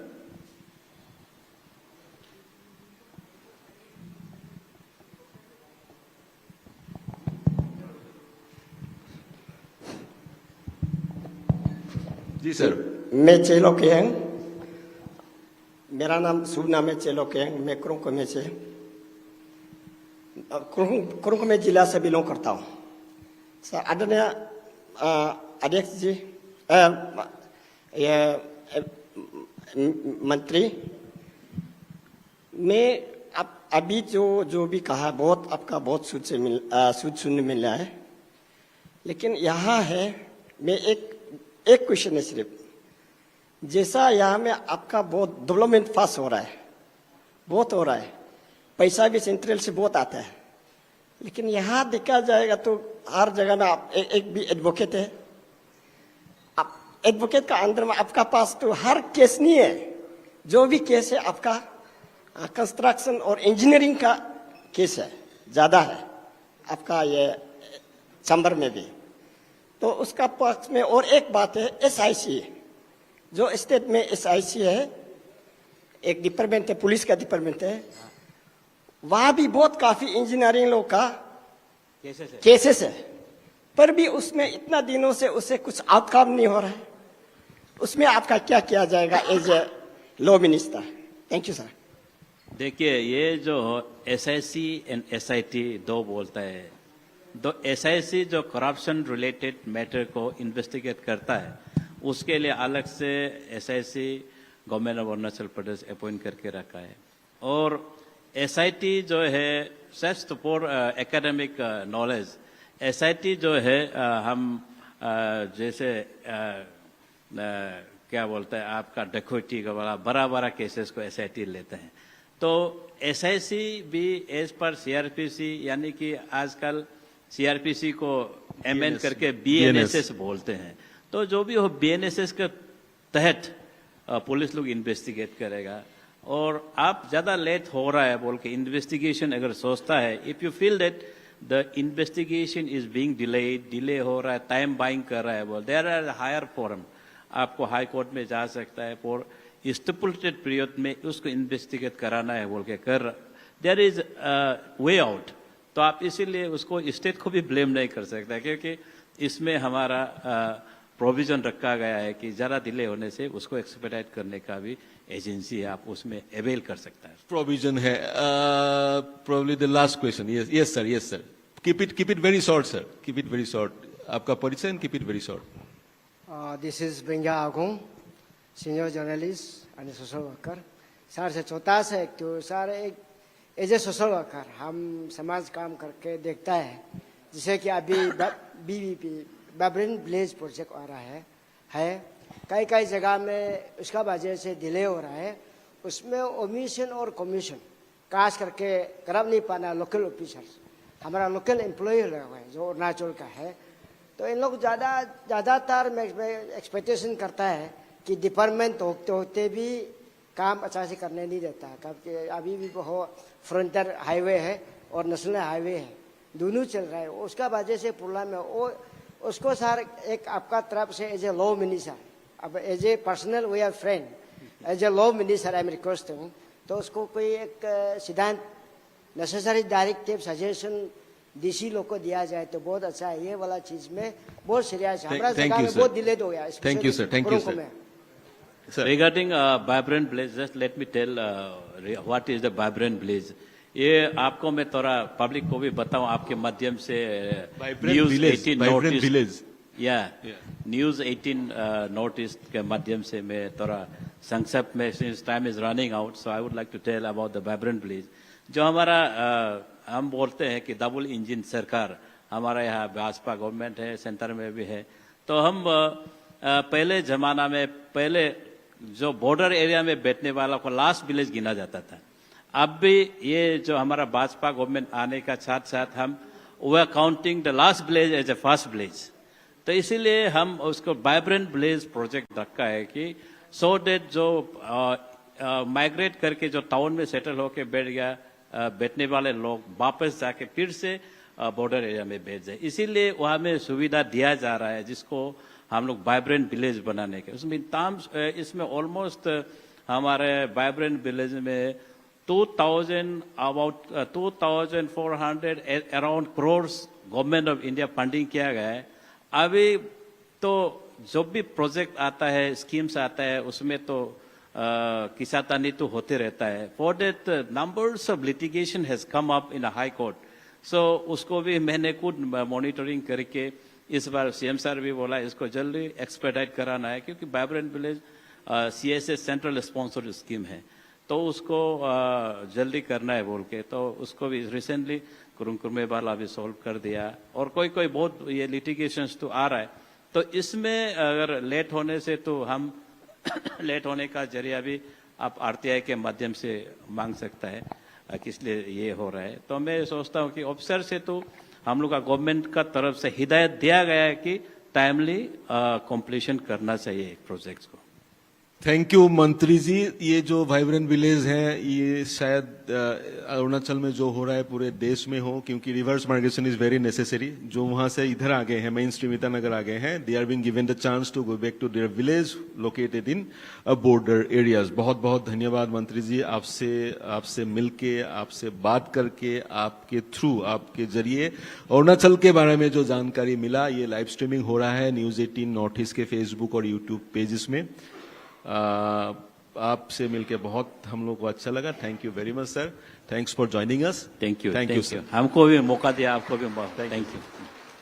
जी सर. मैं चेलो केंग, मेरा नाम शुभ नाम है चेलो केंग. मैं कुरुंग से कुरुंग में जिला से बिलोंग करता हूँ. सर आदरणीय अध्यक्ष जी, मंत्री, मैं अभी जो भी कहा बहुत आपका बहुत सूझ सुनने मिल रहा है. लेकिन यहाँ है मैं एक क्वेश्चन है सिर्फ. जैसा यहाँ में आपका बहुत डेवलपमेंट फास्ट हो रहा है, बहुत हो रहा है, पैसा भी सेंट्रल से बहुत आता है, लेकिन यहाँ देखा जाएगा तो हर जगह में आप एक भी एडवोकेट है. आप एडवोकेट का अंदर में आपका पास तो हर केस नहीं है. जो भी केस है आपका कंस्ट्रक्शन और इंजीनियरिंग का केस है, ज्यादा है आपका ये चैम्बर में भी. तो उसका पक्ष में और एक बात है, SIC जो स्टेट में SIC है, एक डिपार्टमेंट है, पुलिस का डिपार्टमेंट है, वहां भी बहुत काफी इंजीनियरिंग लोग का केसेस है, पर भी उसमें इतना दिनों से उसे कुछ आउटकम नहीं हो रहा है. उसमें आपका क्या किया जाएगा as a law minister? Thank you sir. देखिए, ये जो SIC एंड SIT दो बोलता है, तो SIC जो करप्शन रिलेटेड मैटर को इन्वेस्टिगेट करता है, उसके लिए अलग से SIC government of Arunachal Pradesh appoint करके रखा है. और SIT जो है सेस्ट फॉर एकेडमिक नॉलेज. SIT जो है हम जैसे क्या बोलते हैं आपका डकैती का बड़ा केसेस को SIT लेते हैं. तो SIC भी एज पर CRPC, यानी कि आजकल CRPC को MN करके BNSS बोलते हैं. तो जो भी हो BNSS के तहत पुलिस लोग इन्वेस्टिगेट करेगा. और आप ज्यादा लेट हो रहा है बोल के इन्वेस्टिगेशन अगर सोचता है, if you feel that the investigation is being delay हो रहा है, टाइम बाइंग कर रहा है बोल, देयर आर हायर फोरम. आपको हाई कोर्ट में जा सकता है फॉर स्टिपुलेटेड पीरियड में उसको इन्वेस्टिगेट कराना है बोल के कर, देयर इज वे आउट. तो आप इसीलिए उसको स्टेट को भी ब्लेम नहीं कर सकता, क्योंकि इसमें हमारा प्रोविजन रखा गया है कि जरा डिले होने से उसको एक्सपेडाइट करने का भी एजेंसी है, आप उसमें अवेल कर सकता है. प्रोविजन है. Probably the last question. Yes sir. Keep it very short sir. Keep it very short. आपका परिचय and keep it very short. This is Benga Agong, senior journalist and social worker. Sir से छोटा सा एक तो सर, एक एज ए सोशल वर्कर हम समाज काम करके देखता है, जैसे कि अभी BVP वाइब्रेंट विलेज प्रोजेक्ट आ रहा है कई जगह में उसका वजह से डिले हो रहा है. उसमें ओमिशन और कमीशन खास करके कर नहीं पाना लोकल ऑफिसर्स, हमारा लोकल एम्प्लॉय लगा हुआ है जो अरुणाचल का है. तो इन लोग ज़्यादातर एक्सपेक्टेशन करता है कि डिपार्टमेंट होते भी काम अच्छा से करने नहीं देता है. क्योंकि अभी भी वो फ्रंटियर हाईवे है और नेशनल हाईवे है, दोनों चल रहा है. उसका वजह से प्रॉब्लम है. वो उसको सर एक आपका तरफ से एज ए लॉ मिनिस्टर, अब as a personal we are friend, as a law minister I am requesting तो उसको कोई एक सिद्धांत नेसेसरी डायरेक्टिव सजेशन डीसी लोग को दिया जाए तो बहुत अच्छा है। ये वाला चीज में बहुत सीरियस है। हमारा Thank जगह you, में sir. बहुत डिलेड हो गया। Thank you, sir. Thank you, Kurongko sir. में। Sir. Regarding vibrant village, just let me tell what is the vibrant village. ये आपको मैं थोड़ा पब्लिक को भी बताऊं आपके माध्यम से Vibrant news village, 18 vibrant notice village. News 18 notice के माध्यम से मैं थोड़ा संक्षेप में since time is running out so I would like to tell about the vibrant village. जो हमारा हम बोलते हैं कि डबल इंजन सरकार हमारा यहाँ भाजपा गवर्नमेंट है, सेंटर में भी है। तो हम पहले जमाना में पहले जो बॉर्डर एरिया में बैठने वाला को लास्ट विलेज गिना जाता था। अब भी ये जो हमारा भाजपा गवर्नमेंट आने का साथ साथ हम we are counting the last village as a first village. तो इसीलिए हम उसको वाइब्रेंट विलेज प्रोजेक्ट रखा है कि सो डेट जो माइग्रेट करके जो टाउन में सेटल होके बैठ गया बैठने वाले लोग वापस जाके फिर से बॉर्डर एरिया में भेज जाए। इसीलिए वहाँ में सुविधा दिया जा रहा है जिसको हम लोग वाइब्रेंट विलेज बनाने के। उसमें इसमें ऑलमोस्ट हमारे वाइब्रेंट विलेज में 2,400 around crore government of India funding किया गया है। अभी तो जो भी प्रोजेक्ट आता है, स्कीम्स आता है, उसमें तो किसातानी तो होते रहता है। For that numbers of litigation has come up in high court. So उसको भी मैंने खुद मॉनिटरिंग करके इस बार सीएम सर भी बोला इसको जल्दी एक्सपेडाइट कराना है क्योंकि vibrant village CSS central sponsored scheme है तो उसको जल्दी करना है बोल के। तो उसको भी रिसेंटली कुरुंकुरमे वाला भी सॉल्व कर दिया और कोई कोई बहुत ये लिटिगेशंस तो आ रहा है। तो इसमें अगर लेट होने से तो हम लेट होने का जरिया भी आप आरटीआई के माध्यम से मांग सकता है किस लिए ये हो रहा है। तो मैं सोचता हूँ कि ऑफिसर से तो हम लोग का गवर्नमेंट का तरफ से हिदायत दिया गया है कि टाइमली कंप्लीशन करना चाहिए प्रोजेक्ट्स को। थैंक यू मंत्री जी। ये जो वाइब्रेंट विलेज है ये शायद अरुणाचल में जो हो रहा है पूरे देश में हो क्योंकि reverse migration is very necessary. जो वहां से इधर आ गए हैं, मेन स्ट्रीम ईटानगर आ गए हैं, they are being given the chance to go back to there village located in border areas. बहुत बहुत धन्यवाद मंत्री जी। आपसे मिलके, आपसे बात करके, आपके थ्रू, आपके जरिए अरुणाचल के बारे में जो जानकारी मिला, ये लाइव स्ट्रीमिंग हो रहा है न्यूज 18 नॉर्थ ईस्ट के फेसबुक और यूट्यूब पेजेस में। आपसे मिलके बहुत हम लोग को अच्छा लगा। Thank you very much sir. Thanks for joining us. Thank you sir. हमको भी मौका दिया, आपको भी मौका। Thank you.